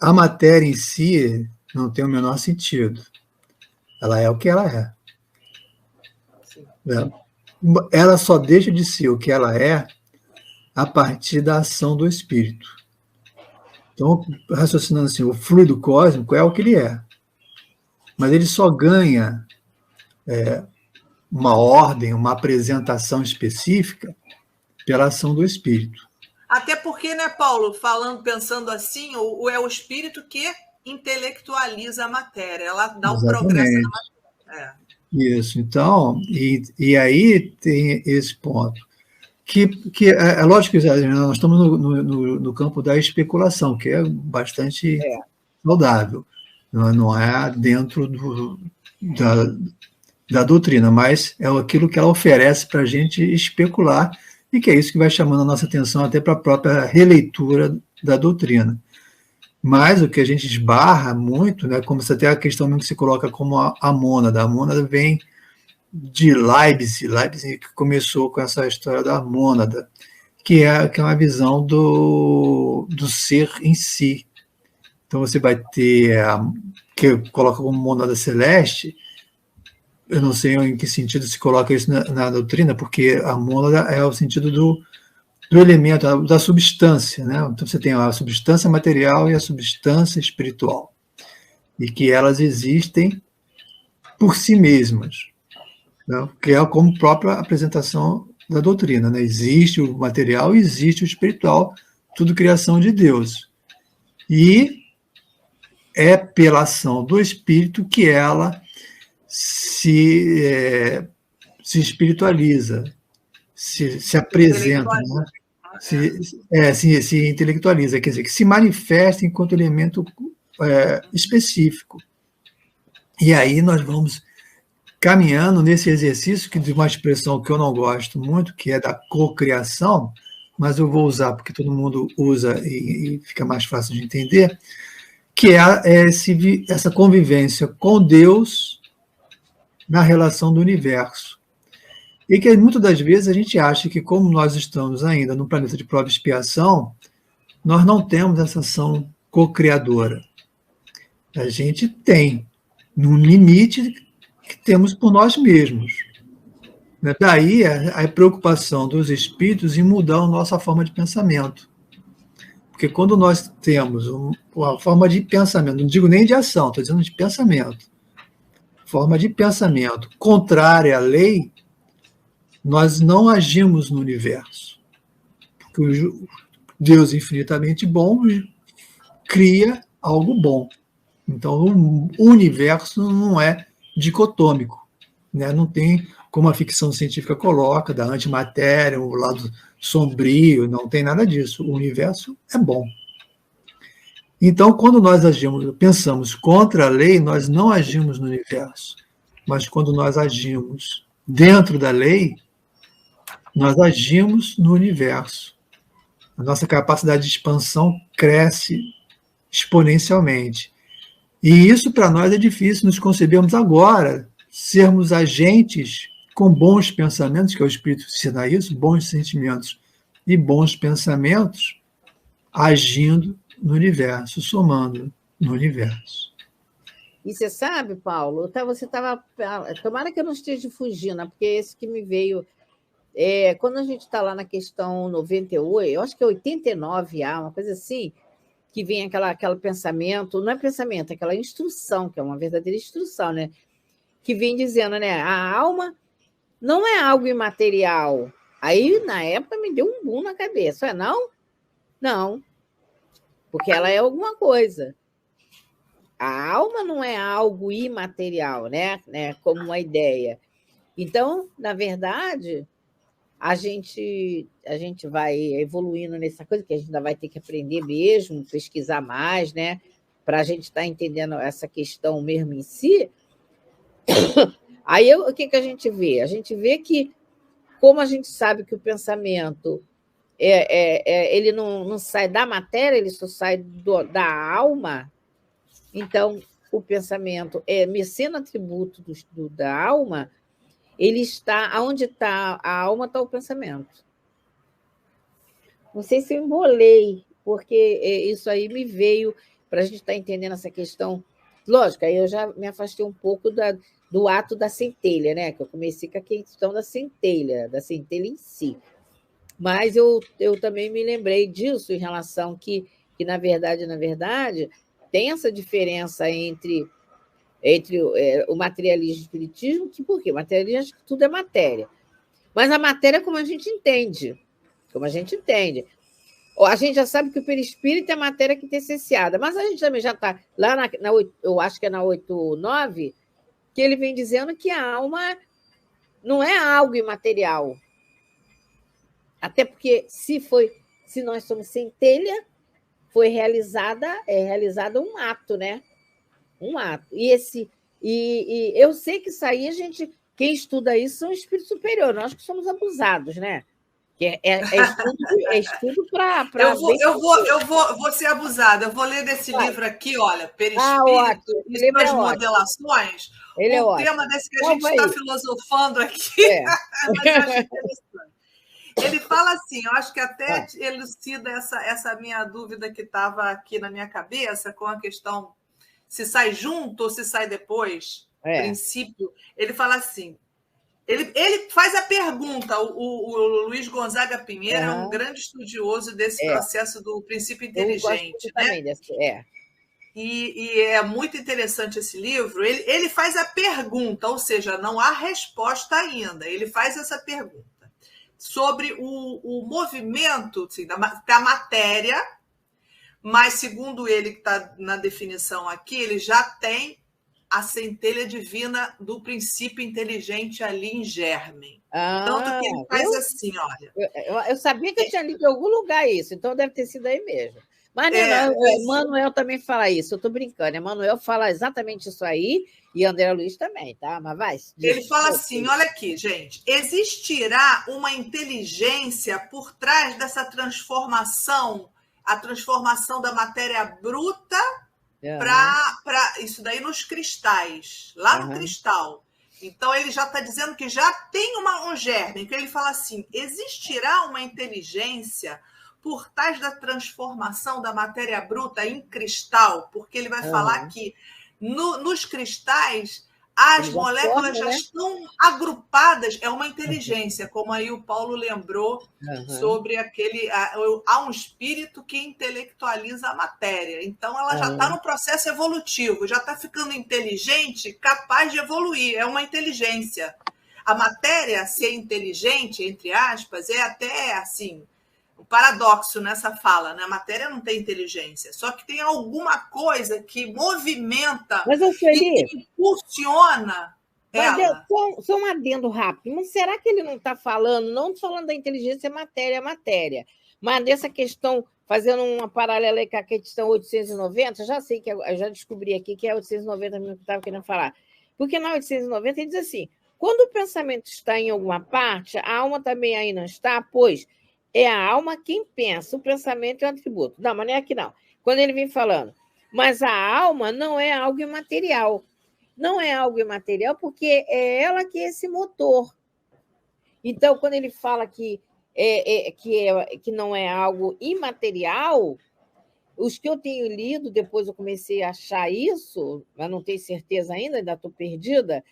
a matéria em si não tem o menor sentido. Ela é o que ela é. Ela só deixa de ser o que ela é a partir da ação do espírito. Então, raciocinando assim, o fluido cósmico é o que ele é. Mas ele só ganha uma ordem, uma apresentação específica pela ação do espírito. Até porque, né, Paulo, pensando assim, é o espírito que intelectualiza a matéria, ela dá o progresso na matéria. Isso, então, e aí tem esse ponto, que é lógico que nós estamos no campo da especulação, que é bastante saudável, não é dentro da doutrina, mas é aquilo que ela oferece para a gente especular, e que é isso que vai chamando a nossa atenção até para a própria releitura da doutrina. Mas o que a gente esbarra muito, né, como se até a questão mesmo que se coloca como a mônada. A mônada vem de Leibniz que começou com essa história da mônada, que é uma visão do ser em si. Então você vai ter, que coloca como mônada celeste, eu não sei em que sentido se coloca isso na doutrina, porque a mônada é o sentido do elemento, da substância, né? Então você tem a substância material e a substância espiritual, e que elas existem por si mesmas, né? Que é como a própria apresentação da doutrina, né? Existe o material e existe o espiritual, tudo criação de Deus. E é pela ação do espírito que ela se espiritualiza, se apresenta, né? Se intelectualiza, quer dizer, que se manifesta enquanto elemento específico. E aí nós vamos caminhando nesse exercício, que de uma expressão que eu não gosto muito, que é da cocriação, mas eu vou usar porque todo mundo usa e fica mais fácil de entender, que é essa convivência com Deus na relação do universo. E que muitas das vezes a gente acha que, como nós estamos ainda no planeta de prova e expiação, nós não temos essa ação co-criadora. A gente tem, num limite que temos por nós mesmos. Daí a preocupação dos espíritos em mudar a nossa forma de pensamento. Porque quando nós temos uma forma de pensamento, não digo nem de ação, estou dizendo de pensamento, forma de pensamento contrária à lei, nós não agimos no universo. Porque o Deus infinitamente bom cria algo bom. Então, o universo não é dicotômico, né? Não tem, como a ficção científica coloca, da antimatéria, o lado sombrio, não tem nada disso. O universo é bom. Então, quando nós pensamos contra a lei, nós não agimos no universo. Mas quando nós agimos dentro da lei, nós agimos no universo. A nossa capacidade de expansão cresce exponencialmente. E isso, para nós, é difícil nos concebermos agora, sermos agentes com bons pensamentos, que é o Espírito ensina isso, bons sentimentos e bons pensamentos, agindo no universo, somando no universo. E você sabe, Paulo, você estava... Tomara que eu não esteja fugindo, porque é esse que me veio quando a gente está lá na questão 98, eu acho que é 89A, uma coisa assim, que vem aquele pensamento, não é pensamento, é aquela instrução, que é uma verdadeira instrução, né? Que vem dizendo, né? A alma não é algo imaterial. Aí, na época, me deu um boom na cabeça. Não? Não. Porque ela é alguma coisa. A alma não é algo imaterial, né? Como uma ideia. Então, na verdade, a gente vai evoluindo nessa coisa, que a gente ainda vai ter que aprender mesmo, pesquisar mais, né? Para a gente estar entendendo essa questão mesmo em si. Aí, o que a gente vê? A gente vê que, como a gente sabe que o pensamento ele não sai da matéria, ele só sai da alma, então o pensamento sendo atributo da alma, ele está, aonde está a alma, está o pensamento. Não sei se eu embolei, porque isso aí me veio para a gente estar entendendo essa questão. Lógico, aí eu já me afastei um pouco do ato da centelha, né? Que eu comecei com a questão da centelha em si. Mas eu também me lembrei disso em relação que na verdade, tem essa diferença entre o materialismo e o espiritismo, que por quê? O materialismo acha que tudo é matéria. Mas a matéria é como a gente entende. Como a gente entende. A gente já sabe que o perispírito é matéria quintessenciada, mas a gente também já está lá eu acho que é na 8.9, que ele vem dizendo que a alma não é algo imaterial. Até porque, se nós somos centelha, foi realizado um ato, né? Um ato. E eu sei que isso aí, quem estuda isso são espíritos superiores, nós que somos abusados, né? Que estudo para. Eu vou ser abusada. Eu vou ler desse livro aqui, olha, Perispírito e suas modelações. O tema desse que a gente está filosofando aqui, mas eu acho interessante. Ele fala assim, eu acho que até elucida essa minha dúvida que estava aqui na minha cabeça com a questão se sai junto ou se sai depois, princípio. Ele fala assim, ele faz a pergunta, o Luiz Gonzaga Pinheiro é um grande estudioso desse processo do princípio inteligente. Também E é muito interessante esse livro. Ele faz a pergunta, ou seja, não há resposta ainda. Ele faz essa pergunta sobre o movimento assim, da matéria, mas, segundo ele, que está na definição aqui, ele já tem a centelha divina do princípio inteligente ali em germe. Tanto que ele faz assim, olha... Eu sabia que eu tinha lido em algum lugar isso, então deve ter sido aí mesmo. Mas Manuel também fala isso, eu estou brincando. Emmanuel fala exatamente isso aí, e André Luiz também, tá? Mas vai. Ele fala assim, olha aqui, gente, existirá uma inteligência por trás dessa transformação, a transformação da matéria bruta para isso daí nos cristais, lá no cristal. Então, ele já está dizendo que já tem um germe, que ele fala assim, existirá uma inteligência por trás da transformação da matéria bruta em cristal, porque ele vai falar que nos cristais as moléculas já estão agrupadas, é uma inteligência, como aí o Paulo lembrou sobre há um espírito que intelectualiza a matéria. Então, ela já está no processo evolutivo, já está ficando inteligente, capaz de evoluir, é uma inteligência. A matéria ser inteligente, entre aspas, é até assim... O paradoxo nessa fala, né? A matéria não tem inteligência, só que tem alguma coisa que movimenta e que impulsiona ela. Só um adendo rápido, mas será que ele não está falando, não falando da inteligência matéria, mas dessa questão, fazendo uma paralela com a questão 890, já sei que eu já descobri aqui que é 890 mesmo que eu estava querendo falar, porque na 890 ele diz assim, quando o pensamento está em alguma parte, a alma também aí não está, pois é a alma quem pensa, o pensamento é um atributo. Não, mas não é aqui não. Quando ele vem falando, mas a alma não é algo imaterial. Não é algo imaterial porque é ela que é esse motor. Então, quando ele fala que não é algo imaterial, os que eu tenho lido, depois eu comecei a achar isso, mas não tenho certeza ainda estou perdida,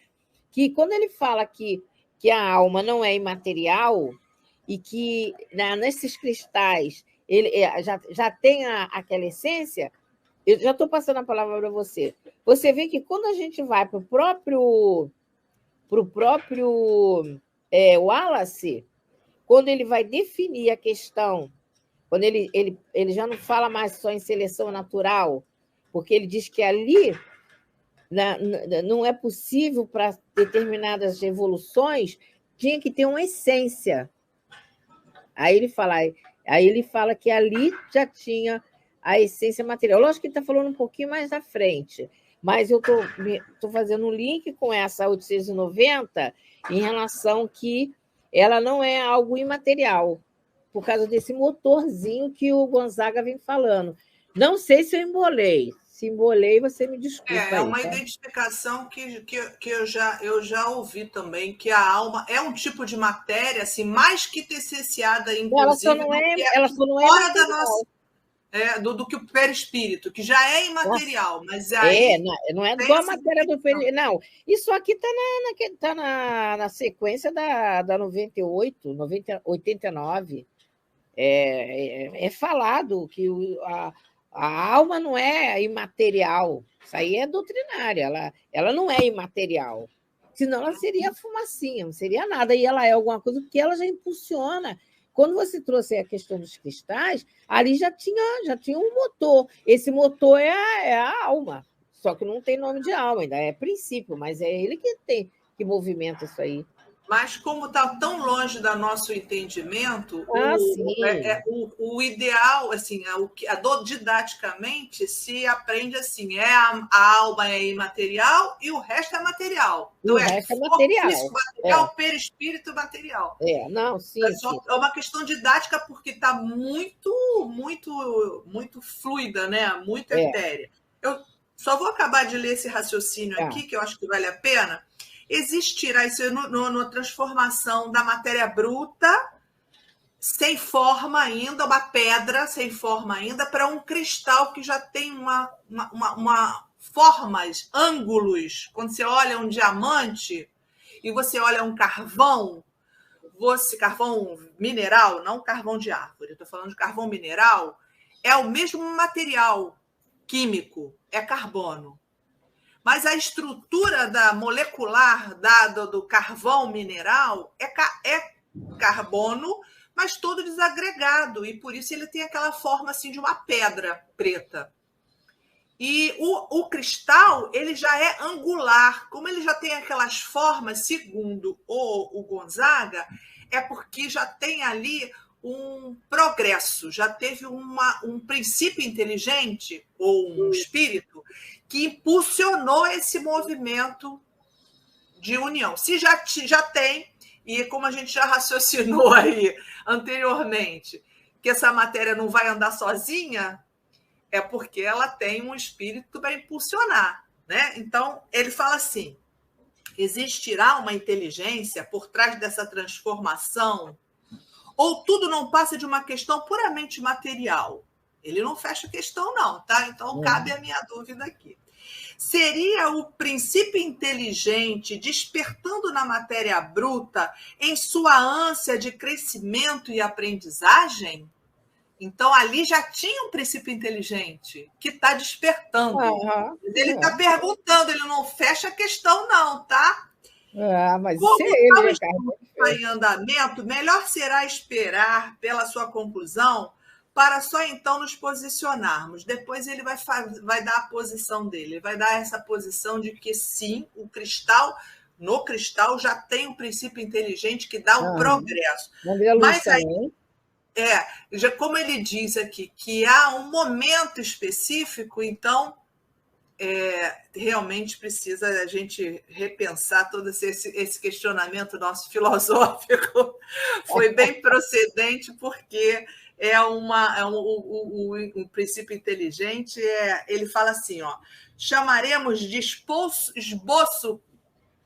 que quando ele fala que que a alma não é imaterial e que nesses cristais ele já tem aquela essência. Eu já estou passando a palavra para você. Você vê que quando a gente vai para o próprio Wallace, quando ele vai definir a questão, quando ele já não fala mais só em seleção natural, porque ele diz que ali não é possível para determinadas evoluções, tinha que ter uma essência. Aí ele fala que ali já tinha a essência material. Lógico que ele está falando um pouquinho mais à frente, mas eu estou fazendo um link com essa 890 em relação que ela não é algo imaterial, por causa desse motorzinho que o Gonzaga vem falando. Não sei se eu embolei. Se embolei, você me desculpa. É uma identificação que eu já ouvi também, que a alma é um tipo de matéria assim, mais que essenciada, inclusive, ela só não é fora da nossa... do que o perispírito, que já é imaterial, mas aí... não é igual a matéria do perispírito, não. Isso aqui está na sequência da 98, 89. É falado que a alma não é imaterial. Isso aí é doutrinária. Ela não é imaterial. Senão ela seria fumacinha, não seria nada. E ela é alguma coisa porque ela já impulsiona. Quando você trouxe a questão dos cristais, ali já tinha um motor. Esse motor é a alma. Só que não tem nome de alma, ainda é princípio, mas é ele que movimenta isso aí. Mas como está tão longe do nosso entendimento, o ideal, assim, didaticamente, se aprende assim, a alma é imaterial e o resto é material. Então, o resto é material. Físico material, perispírito material. Não, sim. É uma questão didática porque está muito, muito, muito fluida, né? Muito etérea. Eu só vou acabar de ler esse raciocínio aqui, que eu acho que vale a pena. Existirá isso na transformação da matéria bruta, sem forma ainda, uma pedra sem forma ainda, para um cristal que já tem uma formas, ângulos. Quando você olha um diamante e você olha um carvão, carvão mineral, não carvão de árvore, estou falando de carvão mineral, é o mesmo material químico, é carbono. Mas a estrutura molecular do carvão mineral é carbono, mas todo desagregado, e por isso ele tem aquela forma assim, de uma pedra preta. E o cristal ele já é angular, como ele já tem aquelas formas, segundo o Gonzaga, é porque já tem ali um progresso, já teve um princípio inteligente, ou um espírito, que impulsionou esse movimento de união. Se já tem, e como a gente já raciocinou aí anteriormente, que essa matéria não vai andar sozinha, é porque ela tem um espírito para impulsionar, né? Então, ele fala assim, existirá uma inteligência por trás dessa transformação, ou tudo não passa de uma questão puramente material? Ele não fecha a questão, não, tá? Então, cabe a minha dúvida aqui. Seria o princípio inteligente despertando na matéria bruta em sua ânsia de crescimento e aprendizagem? Então, ali já tinha um princípio inteligente que está despertando. Ele está perguntando, ele não fecha a questão, não, tá? Mas como está em andamento, melhor será esperar pela sua conclusão para só então nos posicionarmos. Depois ele vai dar a posição dele, vai dar essa posição de que sim, no cristal já tem um princípio inteligente que dá o progresso. Mas aí, já como ele diz aqui, que há um momento específico, então realmente precisa a gente repensar todo esse questionamento nosso filosófico. Foi bem procedente, porque um princípio inteligente. Ele fala assim, chamaremos de esboço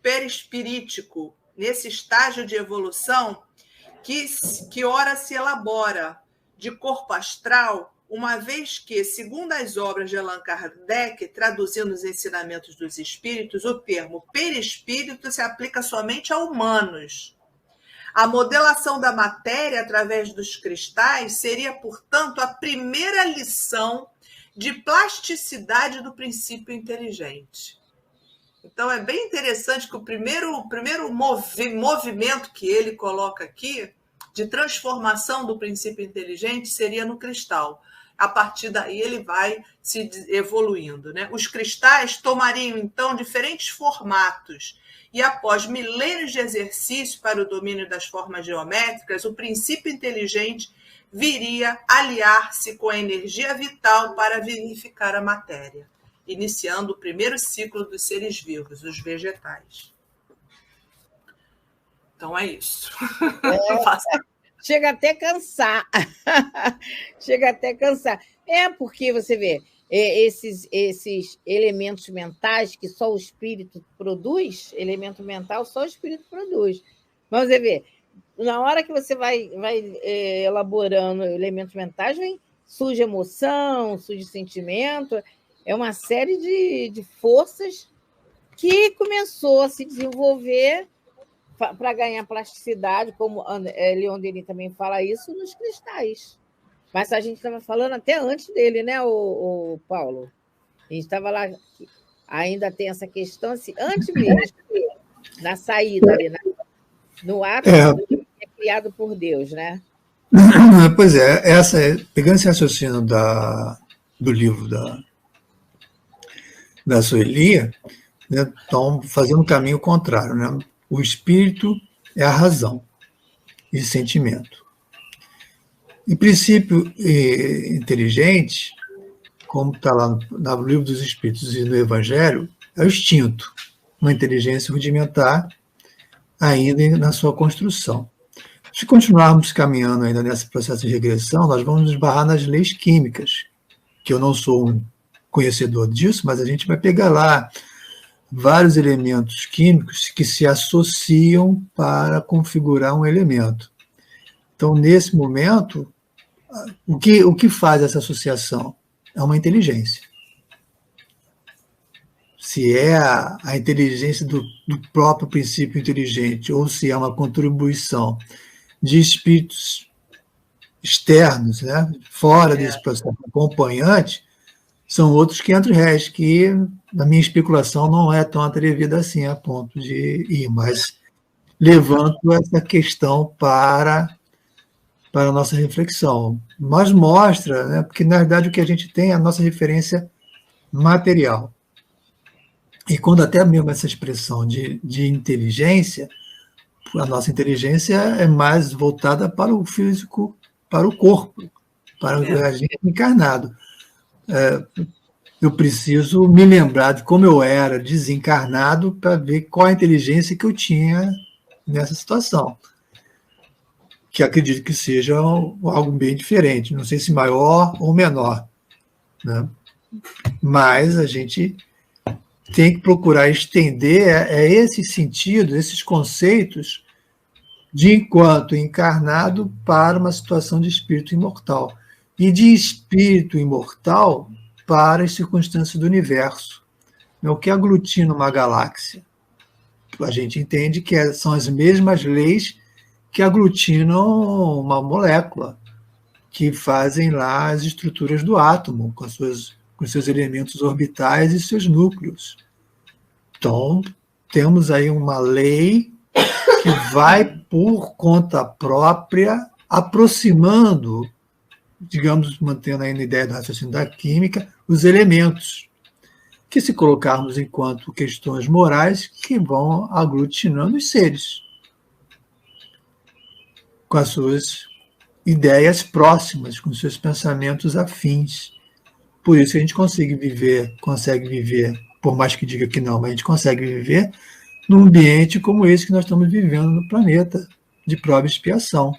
perispirítico nesse estágio de evolução que ora se elabora de corpo astral uma vez que, segundo as obras de Allan Kardec, traduzindo os ensinamentos dos espíritos, o termo perispírito se aplica somente a humanos. A modelação da matéria através dos cristais seria, portanto, a primeira lição de plasticidade do princípio inteligente. Então, é bem interessante que o primeiro movimento que ele coloca aqui, de transformação do princípio inteligente, seria no cristal. A partir daí, ele vai se evoluindo, né? Os cristais tomariam, então, diferentes formatos. E após milênios de exercício para o domínio das formas geométricas, o princípio inteligente viria aliar-se com a energia vital para vivificar a matéria, iniciando o primeiro ciclo dos seres vivos, os vegetais. Então é isso. Chega até cansar. Chega até cansar. Porque você vê, esses elementos mentais que só o espírito produz, elemento mental só o espírito produz. Mas você vê, na hora que você vai elaborando elementos mentais, surge emoção, surge sentimento, é uma série de forças que começou a se desenvolver para ganhar plasticidade, como Leon Denis também fala isso, nos cristais. Mas a gente estava falando até antes dele, né, o Paulo? A gente estava lá, ainda tem essa questão, assim, antes mesmo, na saída, ali, no ato que é criado por Deus, né? Pois é, pegando esse raciocínio do livro da Sueli, né, estão fazendo um caminho contrário, né? O espírito é a razão e sentimento. Em princípio inteligente, como está lá no livro dos Espíritos e no Evangelho, é o instinto, uma inteligência rudimentar ainda na sua construção. Se continuarmos caminhando ainda nesse processo de regressão, nós vamos nos esbarrar nas leis químicas, que eu não sou um conhecedor disso, mas a gente vai pegar lá vários elementos químicos que se associam para configurar um elemento. Então, nesse momento, o que faz essa associação? É uma inteligência. Se é a inteligência do próprio princípio inteligente, ou se é uma contribuição de espíritos externos, né, fora desse processo acompanhante, são outros 500 réis, que, na minha especulação, não é tão atrevida assim a ponto de ir, mas levanto essa questão para a nossa reflexão. Mas mostra, né, porque, na verdade, o que a gente tem é a nossa referência material. E quando até mesmo essa expressão de inteligência, a nossa inteligência é mais voltada para o físico, para o corpo, para o agente encarnado. Eu preciso me lembrar de como eu era desencarnado para ver qual a inteligência que eu tinha nessa situação, que acredito que seja algo bem diferente, não sei se maior ou menor, né? Mas a gente tem que procurar estender esse sentido, esses conceitos de enquanto encarnado para uma situação de espírito imortal. E de espírito imortal para as circunstâncias do universo. O que aglutina uma galáxia? A gente entende que são as mesmas leis que aglutinam uma molécula, que fazem lá as estruturas do átomo, com seus elementos orbitais e seus núcleos. Então, temos aí uma lei que vai, por conta própria, aproximando, digamos, mantendo aí na ideia do raciocínio da química, os elementos, que se colocarmos enquanto questões morais, que vão aglutinando os seres, com as suas ideias próximas, com seus pensamentos afins. Por isso que a gente consegue viver, por mais que diga que não, mas a gente consegue viver num ambiente como esse que nós estamos vivendo no planeta, de prova e expiação.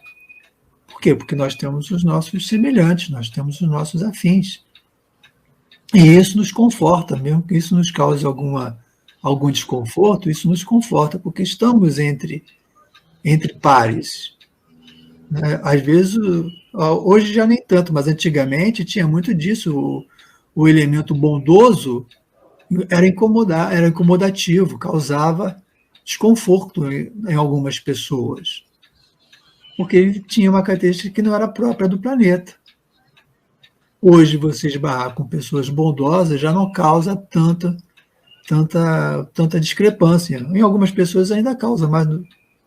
Por quê? Porque nós temos os nossos semelhantes, nós temos os nossos afins. E isso nos conforta, mesmo que isso nos cause algum desconforto, isso nos conforta, porque estamos entre pares. Às vezes Hoje já nem tanto, mas antigamente tinha muito disso. O elemento bondoso era incomodativo, causava desconforto em algumas pessoas, porque ele tinha uma característica que não era própria do planeta. Hoje, você esbarrar com pessoas bondosas já não causa tanta discrepância. Em algumas pessoas ainda causa, mas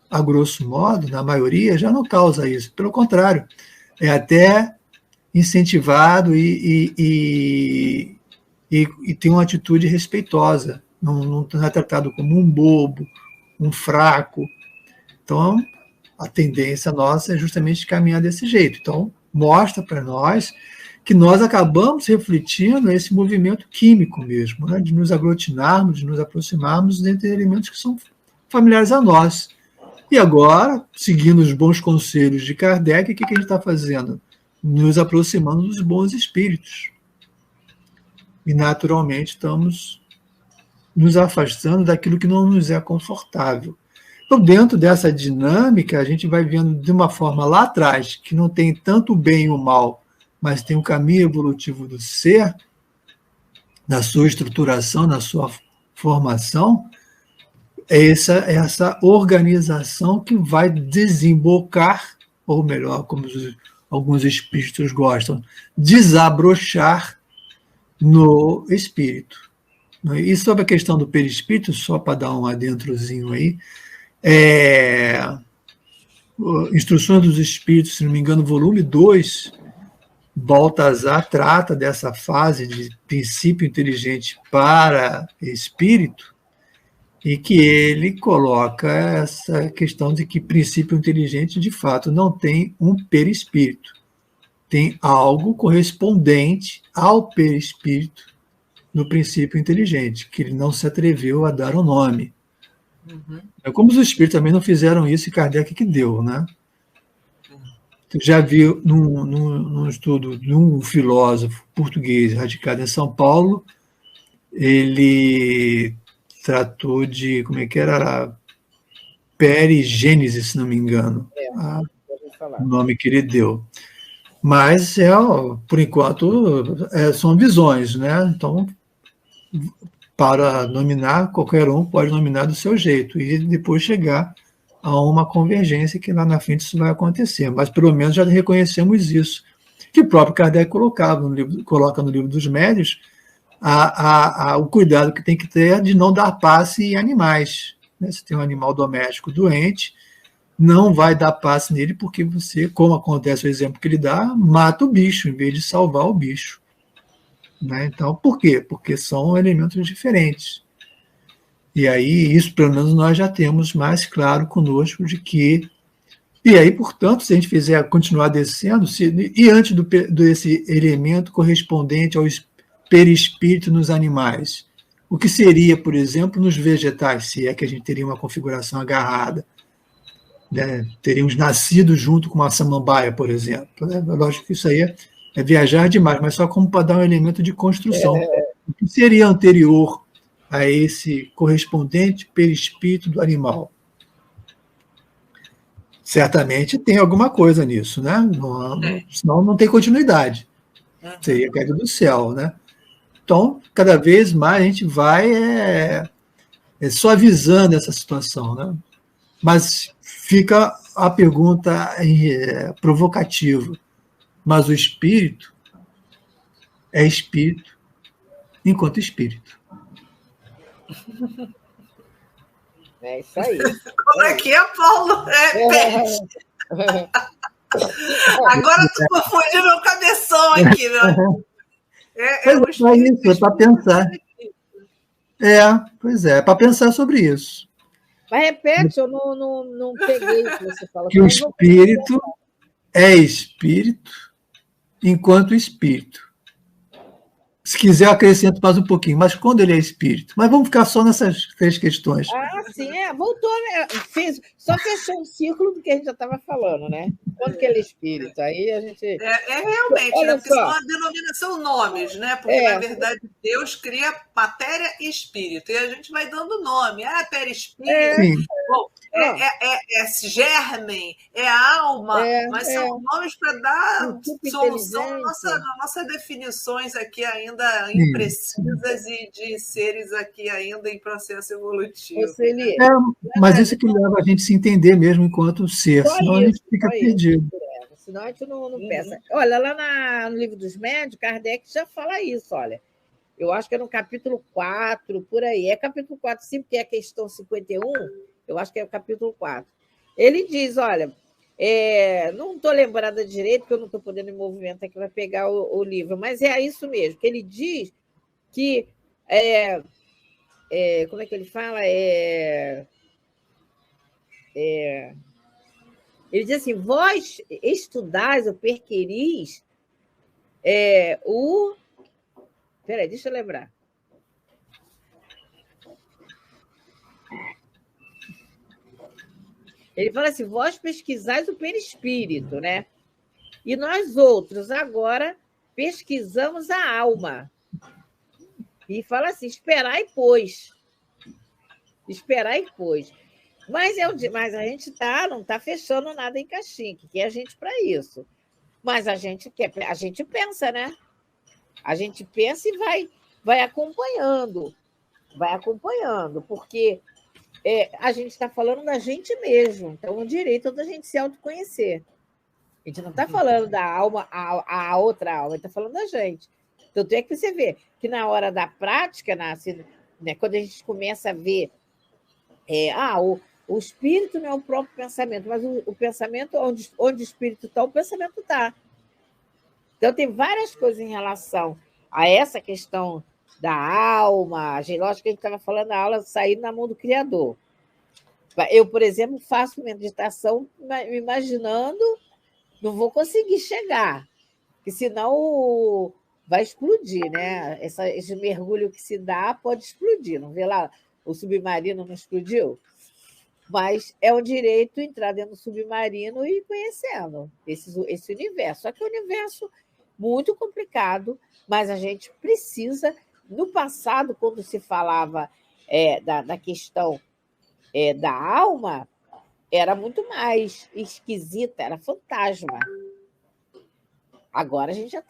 a grosso modo, na maioria, já não causa isso. Pelo contrário, é até incentivado e tem uma atitude respeitosa. Não é tratado como um bobo, um fraco. Então, a tendência nossa é justamente caminhar desse jeito. Então, mostra para nós que nós acabamos refletindo esse movimento químico mesmo, né? De nos aglutinarmos, de nos aproximarmos entre elementos que são familiares a nós. E agora, seguindo os bons conselhos de Kardec, o que a gente está fazendo? Nos aproximando dos bons espíritos. E, naturalmente, estamos nos afastando daquilo que não nos é confortável. Então, dentro dessa dinâmica, a gente vai vendo de uma forma lá atrás, que não tem tanto o bem e o mal, mas tem um caminho evolutivo do ser, na sua estruturação, na sua formação, é essa organização que vai desembocar, ou melhor, como alguns espíritos gostam, desabrochar no espírito. E sobre a questão do perispírito, só para dar um adentrozinho aí, Instruções dos Espíritos, se não me engano, volume 2, Baltazar trata dessa fase de princípio inteligente para espírito, e que ele coloca essa questão de que princípio inteligente, de fato, não tem um perispírito. Tem algo correspondente ao perispírito no princípio inteligente, que ele não se atreveu a dar o nome. É como os espíritos também não fizeram isso, e Kardec que deu, né? Já vi num estudo de um filósofo português radicado em São Paulo, ele tratou de, como é que era? Perigênese, se não me engano, o nome que ele deu. Mas, por enquanto, são visões, né? Então, para nominar, qualquer um pode nominar do seu jeito, e depois chegar a uma convergência que lá na frente isso vai acontecer. Mas, pelo menos, já reconhecemos isso, que o próprio Kardec coloca no livro dos Médiuns, o cuidado que tem que ter de não dar passe em animais. Né? Se tem um animal doméstico doente, não vai dar passe nele, porque você, como acontece o exemplo que ele dá, mata o bicho, em vez de salvar o bicho. Né? Então, por quê? Porque são elementos diferentes. E aí, isso, pelo menos, nós já temos mais claro conosco de que... E aí, portanto, se a gente fizer continuar descendo, e antes desse elemento correspondente ao perispírito nos animais, o que seria, por exemplo, nos vegetais, se é que a gente teria uma configuração agarrada, né? Teríamos nascido junto com uma samambaia, por exemplo. Né? Lógico que isso aí é viajar demais, mas só como para dar um elemento de construção. O que seria anterior a esse correspondente perispírito do animal? Certamente tem alguma coisa nisso, né? Senão não tem continuidade. Seria caído do céu, né? Então, cada vez mais a gente vai suavizando essa situação, né? Mas fica a pergunta provocativa. Mas o espírito é espírito enquanto espírito. É isso aí. Como é que é, Paulo? Repete. Agora tu confundiu meu cabeção aqui, meu. É para pensar. Pois é para pensar sobre isso. Mas repete, eu não peguei o que você fala. Que o espírito é espírito enquanto espírito. Se quiser, acrescento mais um pouquinho. Mas quando ele é espírito? Mas vamos ficar só nessas 3 questões. Sim, voltou, né? Só fechou um círculo do que a gente já estava falando, né? Quando que ele é espírito? Aí a gente. Realmente, Olha né? Porque só. são a denominação nomes, né? Porque, na verdade, Deus cria matéria e espírito. E a gente vai dando nome. Perispírito. Bom, germen, alma, mas são nomes para dar solução nas nossas definições aqui ainda imprecisas e de seres aqui ainda em processo evolutivo. Mas isso que leva a gente a se entender mesmo enquanto ser, senão a gente fica perdido. Senão a gente não pensa. Olha, lá no Livro dos Médiuns, Kardec já fala isso, olha. Eu acho que é no capítulo 4, por aí. É capítulo 4, sim, porque é a questão 51, eu acho que é o capítulo 4. Ele diz, olha, não estou lembrada direito, porque eu não estou podendo me movimentar aqui para pegar o livro, mas é isso mesmo, que ele diz que... como é que ele fala? Ele diz assim, vós estudais ou perquiris o... Peraí, deixa eu lembrar. Ele fala assim, vós pesquisais o perispírito, né? E nós outros agora pesquisamos a alma. E fala assim, esperai, pois. Esperai, pois. Mas a gente não está fechando nada em caixinha, que é a gente para isso. Mas a gente pensa, né? A gente pensa e vai acompanhando. Vai acompanhando, porque a gente está falando da gente mesmo. Então, o direito é da gente se autoconhecer. A gente não está falando da alma, a outra alma, a gente está falando da gente. Então, tem que você ver que na hora da prática, né, quando a gente começa a ver o espírito não é o próprio pensamento, mas o pensamento, onde o espírito está, o pensamento está. Então, tem várias coisas em relação a essa questão da alma. Lógico que a gente estava falando da aula sair na mão do Criador. Eu, por exemplo, faço meditação me imaginando, não vou conseguir chegar, porque senão vai explodir, né? Esse mergulho que se dá pode explodir. Não vê lá, o submarino não explodiu? Mas é um direito entrar dentro do submarino e ir conhecendo esse universo. Só que é um universo muito complicado, mas a gente precisa... No passado, quando se falava da questão da alma, era muito mais esquisita, era fantasma. Agora a gente já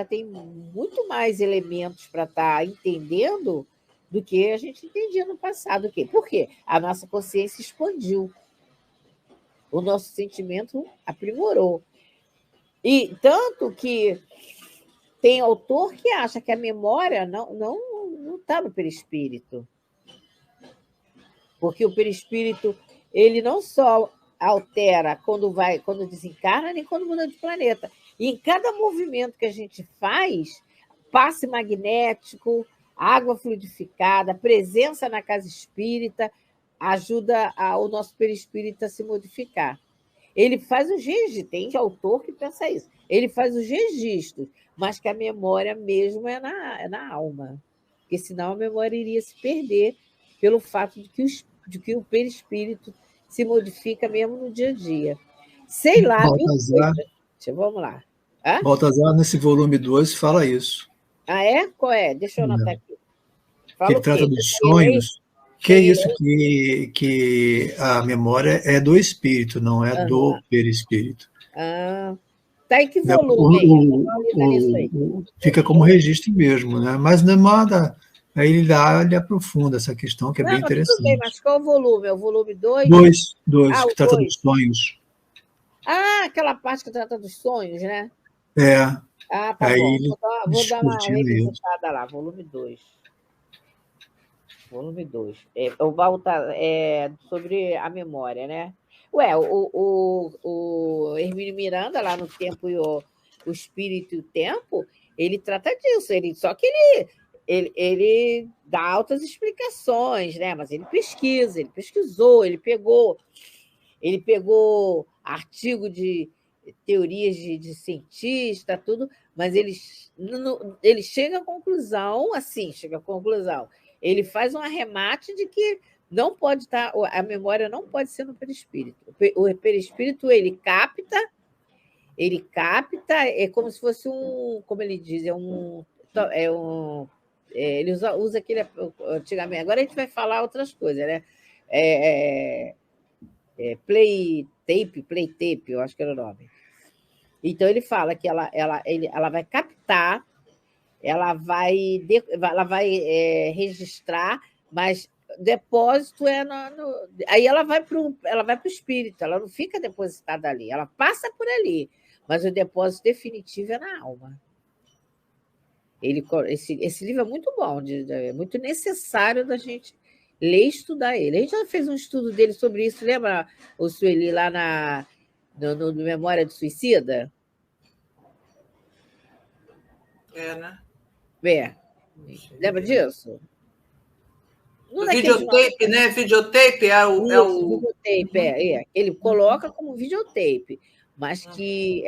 tem muito mais elementos para estar entendendo do que a gente entendia no passado. Por quê? A nossa consciência expandiu. O nosso sentimento aprimorou. E tanto que tem autor que acha que a memória não está no perispírito. Porque o perispírito, ele não só altera quando desencarna, nem quando muda de planeta. E em cada movimento que a gente faz, passe magnético, água fluidificada, presença na casa espírita, ajuda o nosso perispírito a se modificar. Ele faz os registros, tem autor que pensa isso. Ele faz os registros, mas que a memória mesmo é na alma. Porque senão a memória iria se perder pelo fato de que o perispírito se modifica mesmo no dia a dia. Sei lá, vamos lá. Baltazar, nesse volume 2, fala isso. Ah, é? Qual é? Deixa eu anotar aqui. Que ele trata dos sonhos. Que é isso que a memória é do espírito, não é do perispírito. Tá em que volume? Fica como registro mesmo, né? Mas não é nada. Aí ele aprofunda essa questão, que é bem interessante. Tudo bem, mas qual o volume? É o volume 2? 2, que trata dos sonhos. Aquela parte que trata dos sonhos, né? Tá aí bom. Vou dar uma revisitada lá, volume 2. Volume 2. Sobre a memória, né? O Hermínio Miranda, lá no Tempo e o Espírito e o Tempo, ele trata disso. Só que ele dá altas explicações, né? Mas ele pesquisou, ele pegou artigo de teorias de cientista, tudo, mas ele chega à conclusão, assim, chega à conclusão. Ele faz um arremate de que não pode estar, a memória não pode ser no perispírito. O perispírito, ele capta, é como se fosse como ele diz, ele usa aquele antigamente. Agora a gente vai falar outras coisas, né? Play tape, eu acho que era o nome. Então ele fala que ela vai captar, ela vai registrar, mas depósito aí ela vai para o espírito, ela não fica depositada ali, ela passa por ali, mas o depósito definitivo é na alma. Esse livro é muito bom, é muito necessário da gente ler e estudar ele. A gente já fez um estudo dele sobre isso, lembra, o Sueli, lá no Memória de Suicida? Né? Lembra disso? O videotape, né? Videotape videotape, ele coloca como videotape, mas que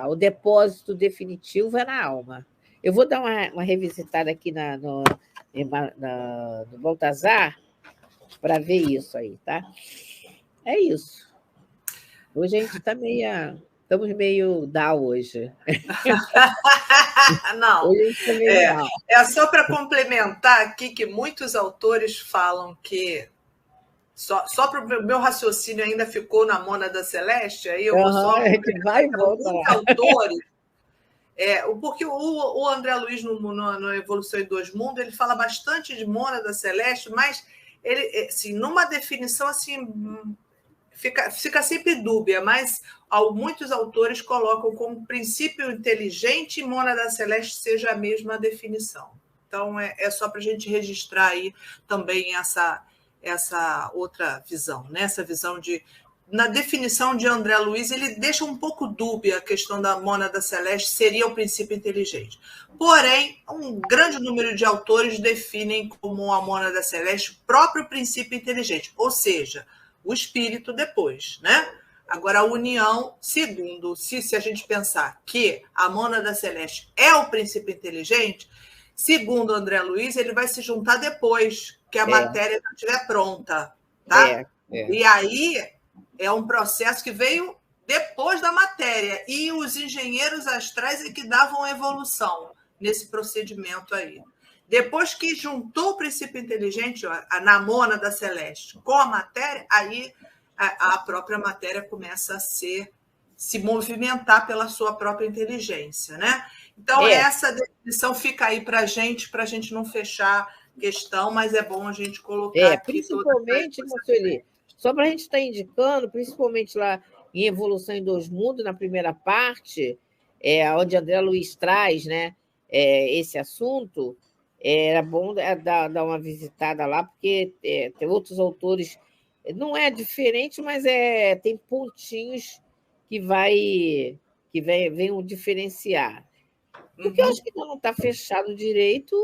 o depósito definitivo é na alma. Eu vou dar uma revisitada aqui no Baltazar para ver isso aí, tá? É isso. Hoje a gente está estamos meio down hoje. Não, hoje a gente tá meio down. É só para complementar aqui que muitos autores falam que só para o meu raciocínio ainda ficou na Mônada Celeste, aí eu vou só... A gente vai e volta lá. Autores, porque o André Luiz, no Evolução em Dois Mundos, ele fala bastante de Mônada Celeste, mas ele, assim, numa definição assim, fica sempre dúbia, mas muitos autores colocam como princípio inteligente e Mônada Celeste seja a mesma definição. Então, é só para a gente registrar aí também essa outra visão, né? Essa visão na definição de André Luiz, ele deixa um pouco dúbia a questão da Mônada Celeste, seria o princípio inteligente. Porém, um grande número de autores definem como a Mônada Celeste o próprio princípio inteligente, ou seja, o espírito depois, né? Agora, a união, segundo, se a gente pensar que a Mônada Celeste é o princípio inteligente, segundo André Luiz, ele vai se juntar depois que a matéria não estiver pronta, tá? E aí é um processo que veio depois da matéria, e os engenheiros astrais é que davam evolução nesse procedimento aí. Depois que juntou o princípio inteligente, na Mônada Celeste, com a matéria, aí a própria matéria começa a se movimentar pela sua própria inteligência, né? Então, essa definição fica aí para a gente não fechar questão, mas é bom a gente colocar aqui. Principalmente, Sueli, só para a gente estar indicando, principalmente lá em Evolução em Dois Mundos, na primeira parte, onde André Luiz traz, né, esse assunto, era bom dar uma visitada lá, porque tem outros autores, não é diferente, mas tem pontinhos que venham diferenciar. Porque eu acho que não está fechado direito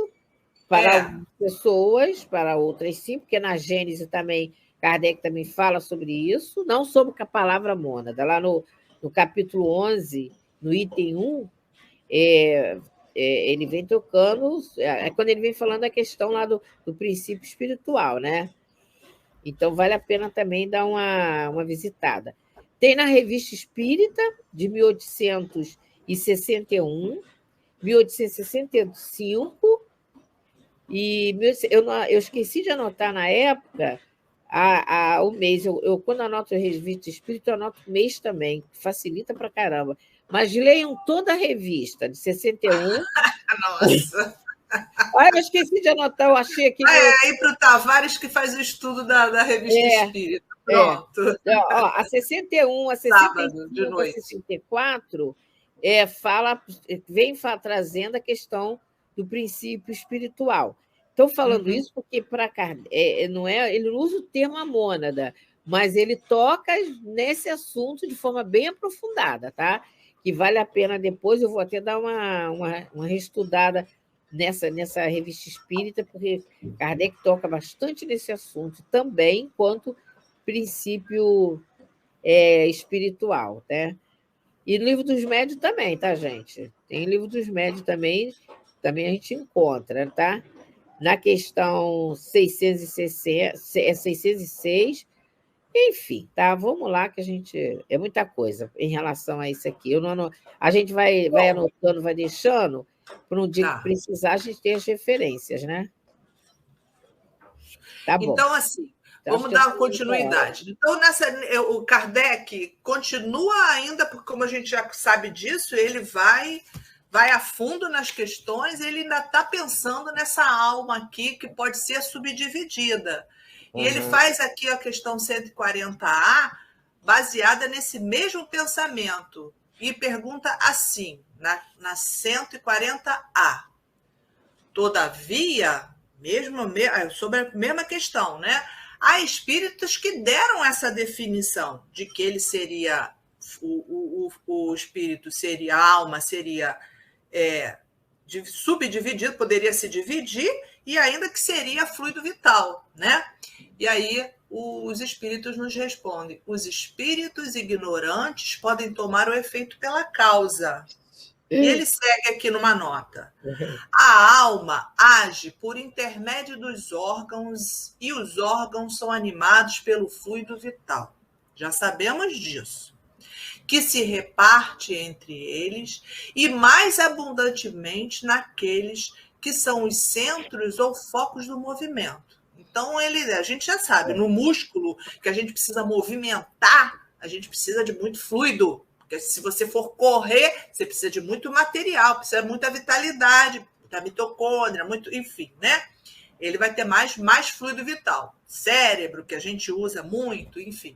para algumas pessoas, para outras sim, porque na Gênese também, Kardec também fala sobre isso, não sobre a palavra mônada. Lá no capítulo 11, no item 1, ele vem tocando, quando ele vem falando a questão lá do princípio espiritual, né? Então, vale a pena também dar uma visitada. Tem na Revista Espírita, de 1861, 1865, e eu esqueci de anotar na época o mês. Quando anoto a Revista Espírita, eu anoto o mês também, facilita pra caramba. Mas leiam toda a revista, de 61. Nossa! Eu esqueci de anotar, eu achei aqui. Aí para o Tavares, que faz o estudo da Revista Espírita. Pronto. A 61, a 65, a 64 vem trazendo a questão do princípio espiritual. Estou falando isso porque para Kardec, ele não usa o termo mônada, mas ele toca nesse assunto de forma bem aprofundada, tá? Que vale a pena depois, eu vou até dar uma reestudada nessa Revista Espírita, porque Kardec toca bastante nesse assunto também, enquanto princípio espiritual, né? E livro dos médios também, tá, gente? Tem livro dos médios também a gente encontra, tá? Na questão 606, enfim, tá? Vamos lá, que a gente... É muita coisa em relação a isso aqui. A gente vai anotando, vai deixando, para um dia que precisar, a gente ter as referências, né? Tá bom. Então, assim, vamos dar continuidade. Então, o Kardec continua ainda, porque como a gente já sabe disso, ele vai a fundo nas questões, ele ainda está pensando nessa alma aqui que pode ser subdividida. E ele faz aqui a questão 140A, baseada nesse mesmo pensamento, e pergunta assim, na 140A. Todavia, sobre a mesma questão, né? Há espíritos que deram essa definição de que ele seria, o espírito seria, a alma seria subdividido, poderia se dividir, e ainda que seria fluido vital, né? E aí os espíritos nos respondem: os espíritos ignorantes podem tomar o efeito pela causa. E ele segue aqui numa nota. A alma age por intermédio dos órgãos e os órgãos são animados pelo fluido vital. Já sabemos disso. Que se reparte entre eles e mais abundantemente naqueles que são os centros ou focos do movimento. Então, a gente já sabe, no músculo que a gente precisa movimentar, a gente precisa de muito fluido. Porque se você for correr, você precisa de muito material, precisa de muita vitalidade, muita mitocôndria, enfim, né? Ele vai ter mais fluido vital. Cérebro, que a gente usa muito, enfim.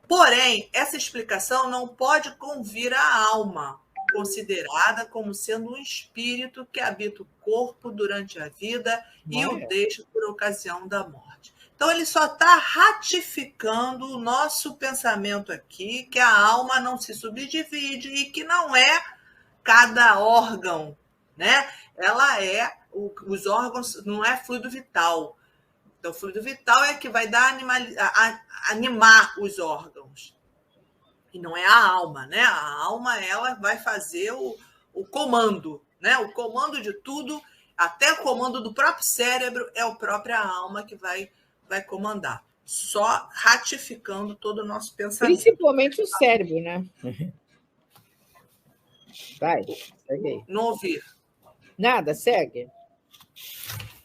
Porém, essa explicação não pode convir à alma, considerada como sendo um espírito que habita o corpo durante a vida e o deixa por ocasião da morte. Então, ele só está ratificando o nosso pensamento aqui, que a alma não se subdivide e que não é cada órgão, né? Os órgãos não é fluido vital. Então, o fluido vital é que vai animar os órgãos. E não é a alma, né? A alma, ela vai fazer o comando, né? O comando de tudo, até o comando do próprio cérebro, é a própria alma que vai comandar. Só ratificando todo o nosso pensamento. Principalmente o cérebro, né? Vai, segue aí. Não ouvi. Nada, segue.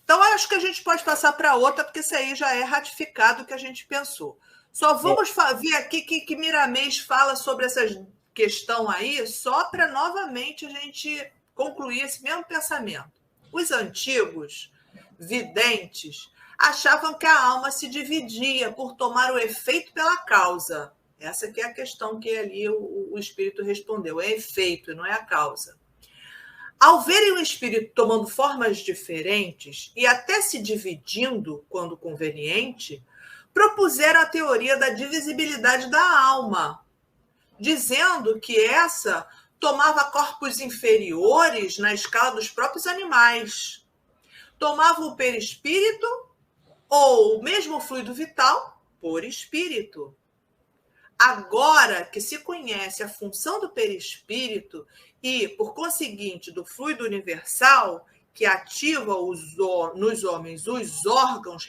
Então, acho que a gente pode passar para outra, porque isso aí já é ratificado o que a gente pensou. Só vamos ver aqui que Miramês fala sobre essa questão aí, só para novamente a gente concluir esse mesmo pensamento. Os antigos videntes achavam que a alma se dividia por tomar o efeito pela causa. Essa que é a questão que ali o espírito respondeu. É efeito, não é a causa. Ao verem o espírito tomando formas diferentes e até se dividindo quando conveniente, propuseram a teoria da divisibilidade da alma, dizendo que essa tomava corpos inferiores na escala dos próprios animais. Tomava o perispírito ou mesmo o fluido vital por espírito. Agora que se conhece a função do perispírito e, por conseguinte, do fluido universal, que ativa nos homens os órgãos,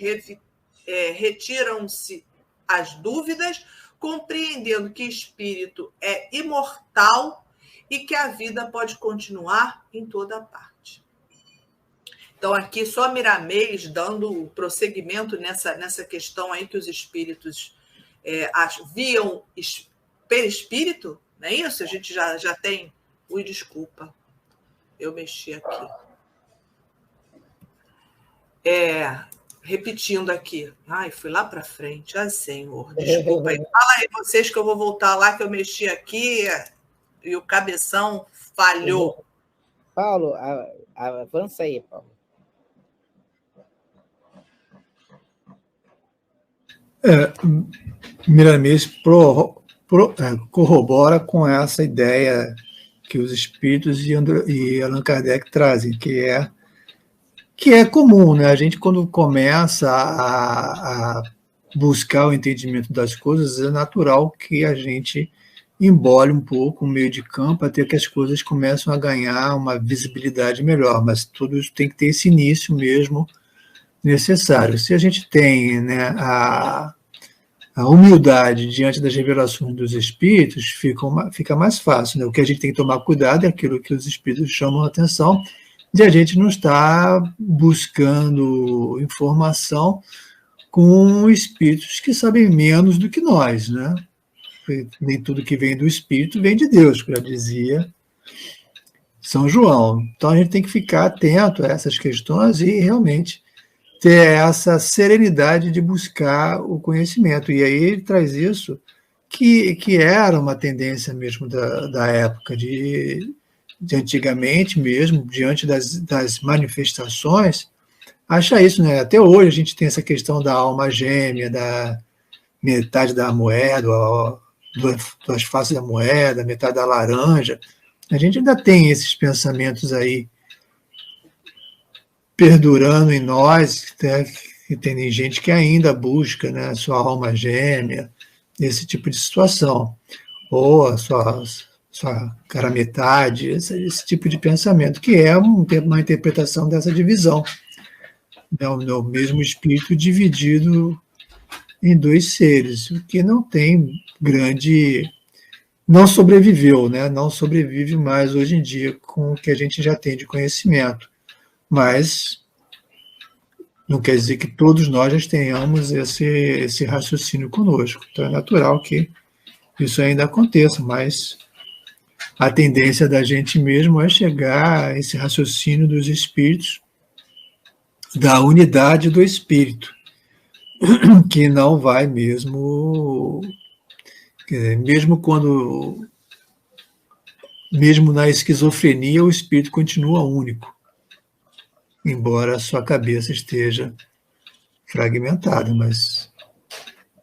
retiram-se as dúvidas, compreendendo que espírito é imortal e que a vida pode continuar em toda parte. Então, aqui só Miramês dando prosseguimento nessa questão aí que os espíritos viam perispírito, não é isso? A gente já tem... Ui, desculpa, eu mexi aqui. Repetindo aqui. Ai, fui lá para frente. Ah, Senhor, desculpa aí. Fala aí vocês que eu vou voltar lá, que eu mexi aqui e o cabeção falhou. Paulo, avança aí, Paulo. Miramês corrobora com essa ideia que os espíritos e Allan Kardec trazem, que é comum, né? A gente, quando começa a buscar o entendimento das coisas, é natural que a gente embole um pouco o meio de campo até que as coisas começam a ganhar uma visibilidade melhor, mas tudo isso tem que ter esse início mesmo necessário. Se a gente tem, né, a humildade diante das revelações dos espíritos, fica mais fácil. Né? O que a gente tem que tomar cuidado é aquilo que os espíritos chamam a atenção, de a gente não estar buscando informação com espíritos que sabem menos do que nós, né? Nem tudo que vem do espírito vem de Deus, como já dizia São João. Então a gente tem que ficar atento a essas questões e realmente ter essa serenidade de buscar o conhecimento. E aí ele traz isso, que era uma tendência mesmo da época, de antigamente mesmo, diante das manifestações, acha isso, né? Até hoje a gente tem essa questão da alma gêmea, da metade da moeda, duas faces da moeda, metade da laranja. A gente ainda tem esses pensamentos aí perdurando em nós, né? E tem gente que ainda busca, né, a sua alma gêmea, esse tipo de situação. Ou a sua cara metade, esse tipo de pensamento, que é uma interpretação dessa divisão. É o mesmo espírito dividido em dois seres, o que não tem grande... Não sobreviveu, né? Não sobrevive mais hoje em dia com o que a gente já tem de conhecimento. Mas não quer dizer que todos nós já tenhamos esse raciocínio conosco. Então é natural que isso ainda aconteça, mas a tendência da gente mesmo é chegar a esse raciocínio dos espíritos, da unidade do espírito, que não vai mesmo na esquizofrenia, o espírito continua único, embora a sua cabeça esteja fragmentada, mas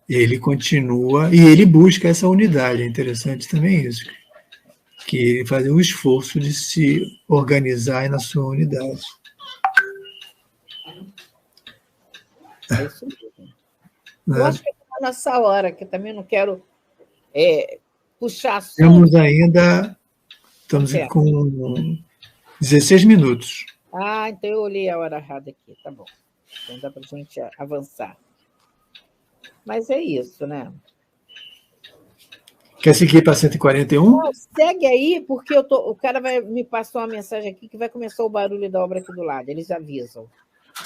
ele continua e ele busca essa unidade. É interessante também isso, que ele faz o esforço de se organizar na sua unidade. É isso mesmo. Eu acho que está nessa hora, que eu também não quero puxar assunto. Estamos com 16 minutos. Ah, então eu olhei a hora errada aqui, tá bom. Então dá para a gente avançar. Mas é isso, né? Quer seguir para 141? Não, segue aí, porque o cara me passou uma mensagem aqui que vai começar o barulho da obra aqui do lado, eles avisam.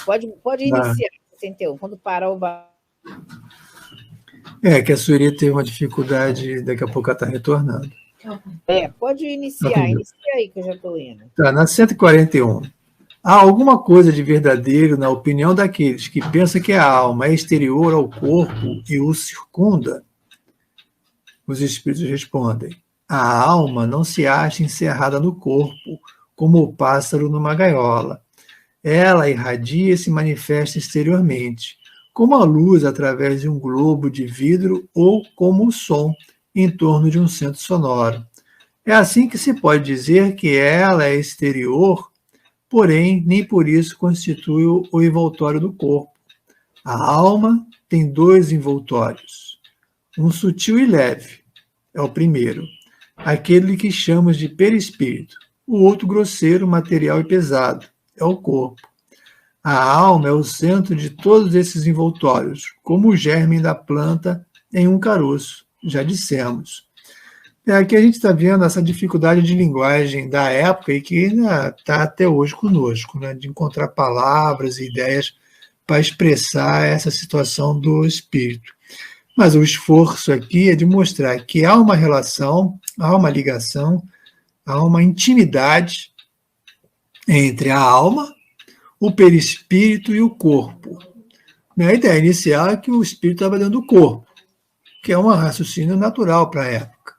Pode iniciar, 61, quando parar o barulho. Que a Sueli tem uma dificuldade, daqui a pouco ela está retornando. Pode iniciar, inicia aí que eu já estou indo. Tá, na 141. Há alguma coisa de verdadeiro na opinião daqueles que pensam que a alma é exterior ao corpo e o circunda? Os espíritos respondem: a alma não se acha encerrada no corpo, como o pássaro numa gaiola. Ela irradia e se manifesta exteriormente, como a luz através de um globo de vidro ou como o som em torno de um centro sonoro. É assim que se pode dizer que ela é exterior, porém, nem por isso constitui o envoltório do corpo. A alma tem dois envoltórios, um sutil e leve, é o primeiro, aquele que chamamos de perispírito, o outro grosseiro, material e pesado, é o corpo. A alma é o centro de todos esses envoltórios, como o germe da planta em um caroço, já dissemos. Aqui a gente está vendo essa dificuldade de linguagem da época e que está até hoje conosco, né, de encontrar palavras e ideias para expressar essa situação do espírito. Mas o esforço aqui é de mostrar que há uma relação, há uma ligação, há uma intimidade entre a alma, o perispírito e o corpo. A ideia inicial é que o espírito estava dentro do corpo, que é um raciocínio natural para a época.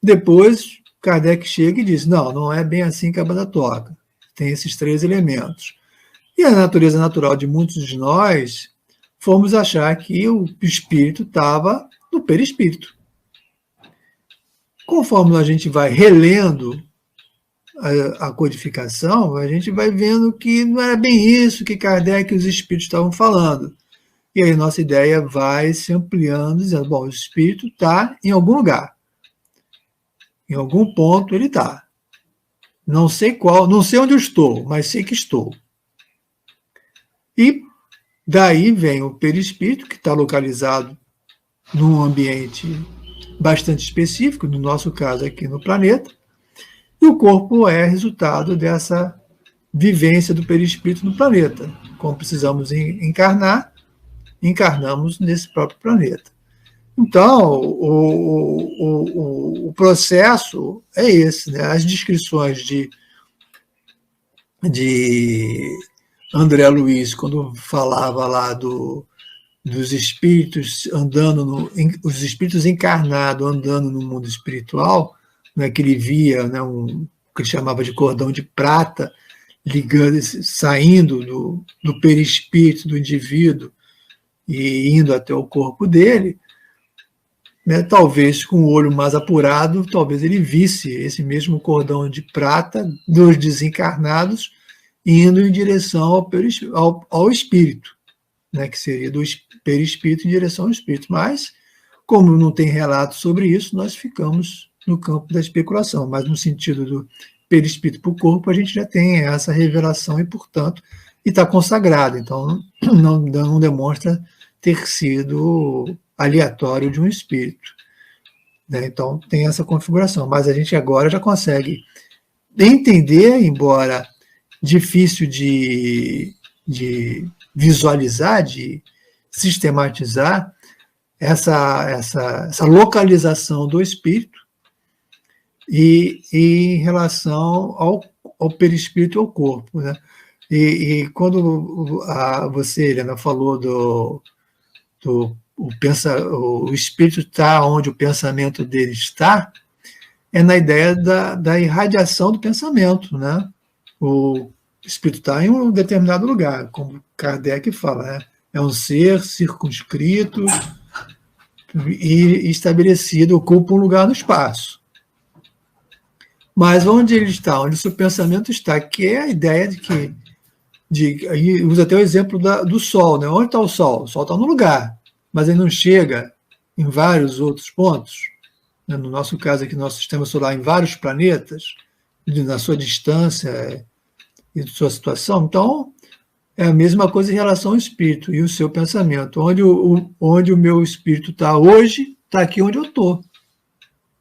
Depois, Kardec chega e diz, não é bem assim que a banda toca. Tem esses três elementos. E a natureza natural de muitos de nós, fomos achar que o espírito estava no perispírito. Conforme a gente vai relendo a codificação, a gente vai vendo que não era bem isso que Kardec e os espíritos estavam falando. E aí nossa ideia vai se ampliando, dizendo, o espírito está em algum lugar. Em algum ponto ele está. Não sei qual, não sei onde eu estou, mas sei que estou. E daí vem o perispírito, que está localizado num ambiente bastante específico, no nosso caso aqui no planeta, e o corpo é resultado dessa vivência do perispírito no planeta. Como precisamos encarnar, encarnamos nesse próprio planeta. Então, o processo é esse, né? As descrições de André Luiz, quando falava lá dos espíritos andando, os espíritos encarnados andando no mundo espiritual, né, que ele via, né, que ele chamava de cordão de prata, ligando, saindo do perispírito do indivíduo e indo até o corpo dele, né, talvez com o olho mais apurado, talvez ele visse esse mesmo cordão de prata dos desencarnados indo em direção ao espírito, né, que seria do perispírito em direção ao espírito. Mas, como não tem relato sobre isso, nós ficamos no campo da especulação. Mas no sentido do perispírito para o corpo, a gente já tem essa revelação e, portanto, está consagrado. Então, não demonstra ter sido aleatório de um espírito, né? Então, tem essa configuração. Mas a gente agora já consegue entender, embora difícil de visualizar, de sistematizar, essa localização do espírito e em relação ao perispírito e ao corpo, né? E quando você, Helena, falou o espírito está onde o pensamento dele está, é na ideia da irradiação do pensamento, né? O espírito está em um determinado lugar, como Kardec fala, né? É um ser circunscrito e estabelecido, ocupa um lugar no espaço. Mas onde ele está, onde o seu pensamento está, que é a ideia de que, aí usa até o exemplo do Sol, né? Onde está o Sol? O Sol está no lugar, mas ele não chega em vários outros pontos, né? No nosso caso aqui, no nosso sistema solar, em vários planetas, na sua distância e sua situação. Então, é a mesma coisa em relação ao espírito e o seu pensamento. Onde o meu espírito está hoje, está aqui onde eu estou.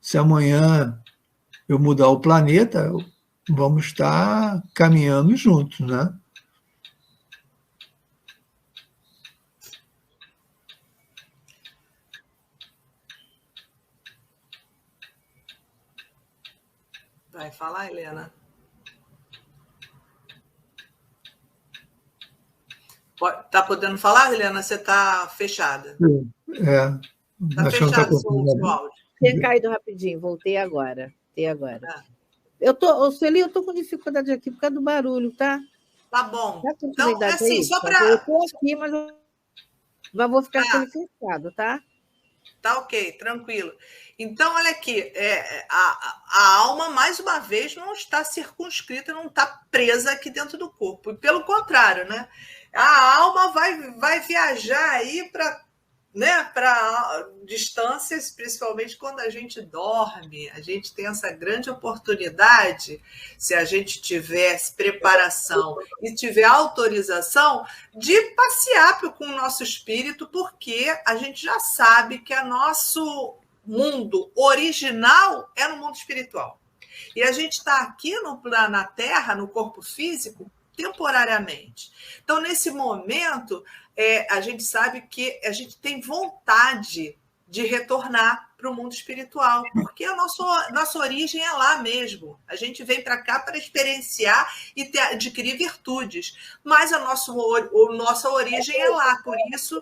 Se amanhã eu mudar o planeta, vamos estar caminhando juntos, né? Vai falar, Helena? Está podendo falar, Helena? Você está fechada. Está fechado o seu áudio. Tinha caído rapidinho, voltei agora. Sueli, eu estou com dificuldade aqui por causa do barulho, tá? Tá bom. Então, assim, só para... Eu estou aqui, mas eu vou ficar silenciado, tá? Tá ok, tranquilo. Então, olha aqui, a alma, mais uma vez, não está circunscrita, não está presa aqui dentro do corpo. E pelo contrário, né? A alma vai viajar aí para, né, para distâncias, principalmente quando a gente dorme. A gente tem essa grande oportunidade, se a gente tivesse preparação e tiver autorização, de passear com o nosso espírito, porque a gente já sabe que o nosso mundo original é no mundo espiritual. E a gente está aqui na Terra, no corpo físico, temporariamente. Então, nesse momento, a gente sabe que a gente tem vontade de retornar para o mundo espiritual, porque a nossa origem é lá mesmo. A gente vem para cá para experienciar e adquirir virtudes, mas a nossa origem é lá. Por isso,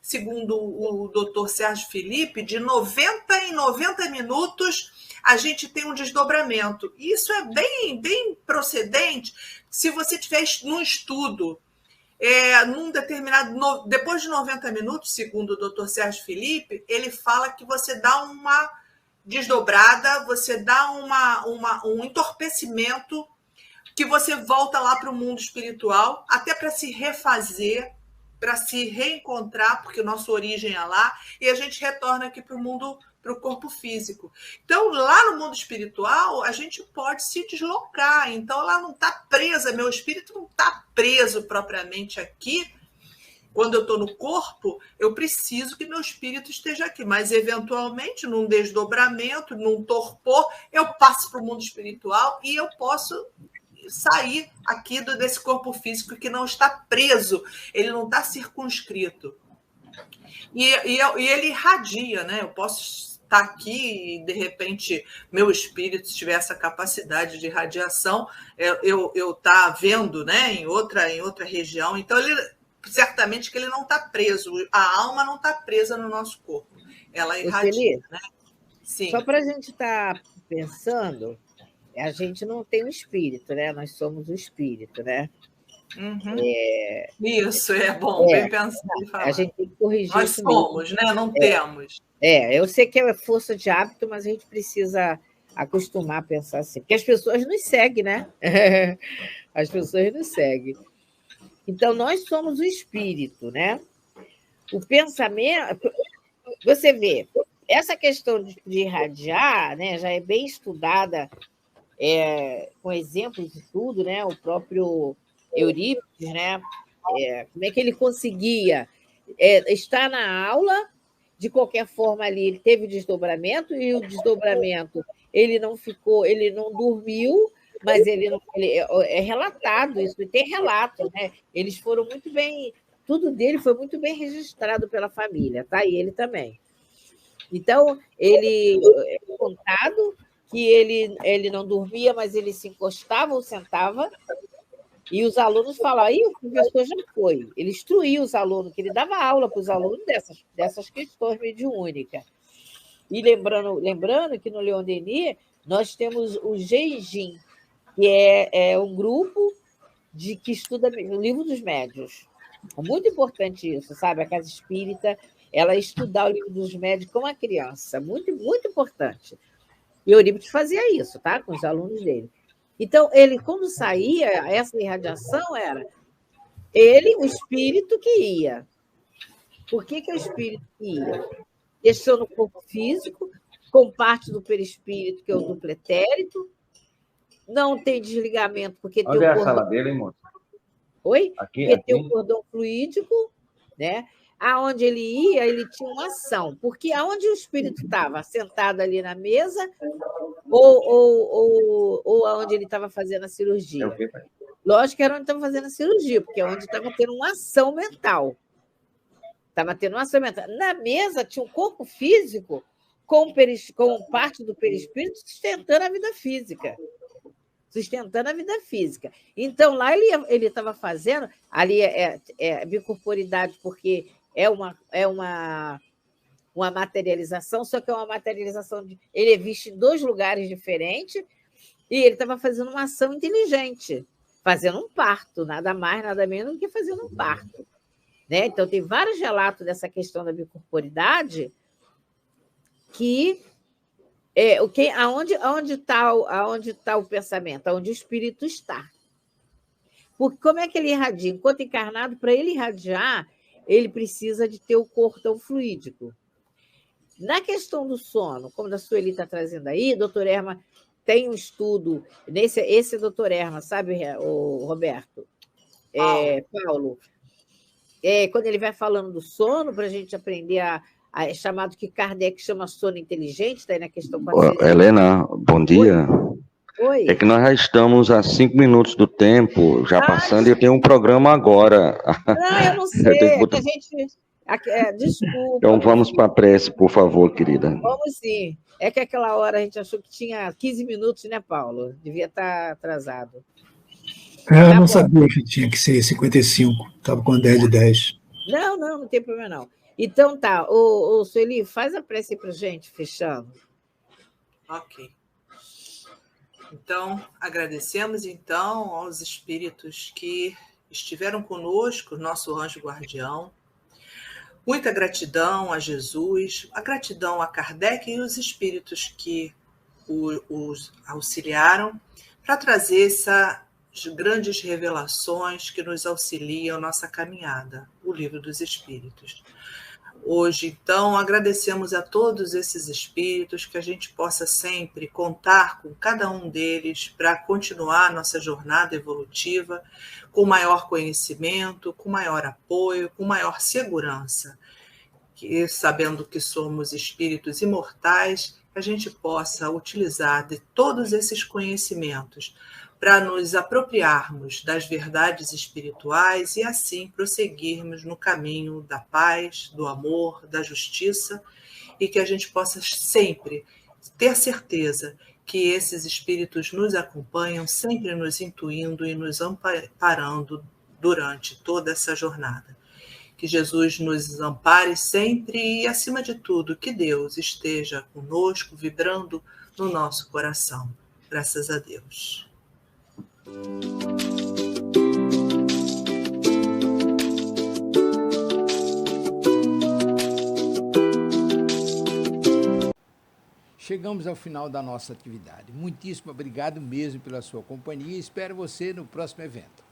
segundo o doutor Sérgio Felipe, de 90 em 90 minutos a gente tem um desdobramento. Isso é bem procedente se você estiver num estudo, num determinado... Depois de 90 minutos, segundo o doutor Sérgio Felipe, ele fala que você dá uma desdobrada, você dá um entorpecimento, que você volta lá para o mundo espiritual, até para se refazer, para se reencontrar, porque nossa origem é lá, e a gente retorna aqui para o mundo para o corpo físico. Então, lá no mundo espiritual, a gente pode se deslocar. Então, lá não está presa, meu espírito não está preso propriamente aqui. Quando eu estou no corpo, eu preciso que meu espírito esteja aqui. Mas, eventualmente, num desdobramento, num torpor, eu passo para o mundo espiritual e eu posso sair aqui desse corpo físico que não está preso, ele não está circunscrito. E ele irradia, né? Eu posso estar aqui e, de repente, meu espírito, se tiver essa capacidade de irradiação, eu estar vendo, né? em outra região. Então, certamente que ele não está preso. A alma não está presa no nosso corpo. Ela irradia, né? Sim. Só para a gente estar pensando, a gente não tem um espírito, né? Nós somos o espírito, né? Uhum. Isso, é bom, bem pensado. A gente tem que corrigir Nós isso somos, mesmo. Né? Não temos. Eu sei que é força de hábito, mas a gente precisa acostumar a pensar assim. Porque as pessoas nos seguem, né? As pessoas nos seguem. Então, nós somos o espírito, né? O pensamento... Você vê, essa questão de irradiar, né, já é bem estudada, com exemplos e tudo, né? O próprio Eurípides, né? Como é que ele conseguia estar na aula, de qualquer forma ali ele teve desdobramento, e o desdobramento ele não dormiu, mas é relatado isso, e tem relatos, né? Eles foram muito bem, tudo dele foi muito bem registrado pela família, tá? E ele também. Então, ele é contado que ele não dormia, mas ele se encostava ou sentava, e os alunos falavam, o professor já foi. Ele instruía os alunos, que ele dava aula para os alunos dessas questões mediúnicas. E lembrando que no Leon Denis nós temos o Geijin, que é um grupo que estuda o livro dos médiuns. É muito importante isso, sabe? A Casa Espírita, ela estudar o livro dos médiuns com a criança. Muito, muito importante. E Eurípides fazia isso, tá? Com os alunos dele. Então, ele, quando saía, essa irradiação era ele, o espírito que ia. Por que o espírito ia? Deixou no corpo físico, com parte do perispírito, que é o duplo etérico. Não tem desligamento, porque Onde tem é a sala dele, hein, moço? Oi? Aqui, porque aqui. tem o cordão fluídico, né? Aonde ele ia, ele tinha uma ação. Porque aonde o espírito estava, sentado ali na mesa, ou aonde ele estava fazendo a cirurgia? Lógico que era onde estava fazendo a cirurgia, porque é onde estava tendo uma ação mental. Estava tendo uma ação mental. Na mesa tinha um corpo físico com parte do perispírito sustentando a vida física. Então, lá ele estava fazendo, ali é bicorporidade, porque é uma materialização, só que é uma materialização ele é visto em 2 lugares diferentes, e ele estava fazendo uma ação inteligente, fazendo um parto, nada mais, nada menos do que fazendo um parto. Né? Então, tem vários relatos dessa questão da bicorporidade que aonde está o pensamento? Aonde o espírito está. Porque como é que ele irradia? Enquanto encarnado, para ele irradiar, ele precisa de ter o cordão fluídico. Na questão do sono, como a Sueli está trazendo aí, doutor Erma tem um estudo, esse doutor Erma, sabe, o Roberto? Paulo. Quando ele vai falando do sono, para a gente aprender é chamado que Kardec chama sono inteligente, está aí na questão 400. Helena, bom dia. Oi. É que nós já estamos a 5 minutos do tempo, já passando, e eu tenho um programa agora. Não, eu não sei, que a gente... desculpa. Então vamos para a prece, por favor, querida. Vamos sim. É que aquela hora a gente achou que tinha 15 minutos, né, Paulo? Devia estar atrasado. Eu não sabia que tinha que ser 55, estava com 10 de 10. Não tem problema não. Então tá, o Sueli, faz a prece para a gente, fechando. Ok. Então, agradecemos então aos espíritos que estiveram conosco, nosso anjo guardião. Muita gratidão a Jesus, a gratidão a Kardec e os espíritos que os auxiliaram para trazer grandes revelações que nos auxiliam a nossa caminhada, o Livro dos Espíritos. Hoje, então, agradecemos a todos esses espíritos, que a gente possa sempre contar com cada um deles para continuar nossa jornada evolutiva com maior conhecimento, com maior apoio, com maior segurança. Que, sabendo que somos espíritos imortais, a gente possa utilizar de todos esses conhecimentos para nos apropriarmos das verdades espirituais e assim prosseguirmos no caminho da paz, do amor, da justiça, e que a gente possa sempre ter certeza que esses espíritos nos acompanham, sempre nos intuindo e nos amparando durante toda essa jornada. Que Jesus nos ampare sempre e, acima de tudo, que Deus esteja conosco, vibrando no nosso coração. Graças a Deus. Chegamos ao final da nossa atividade. Muitíssimo obrigado mesmo pela sua companhia e espero você no próximo evento.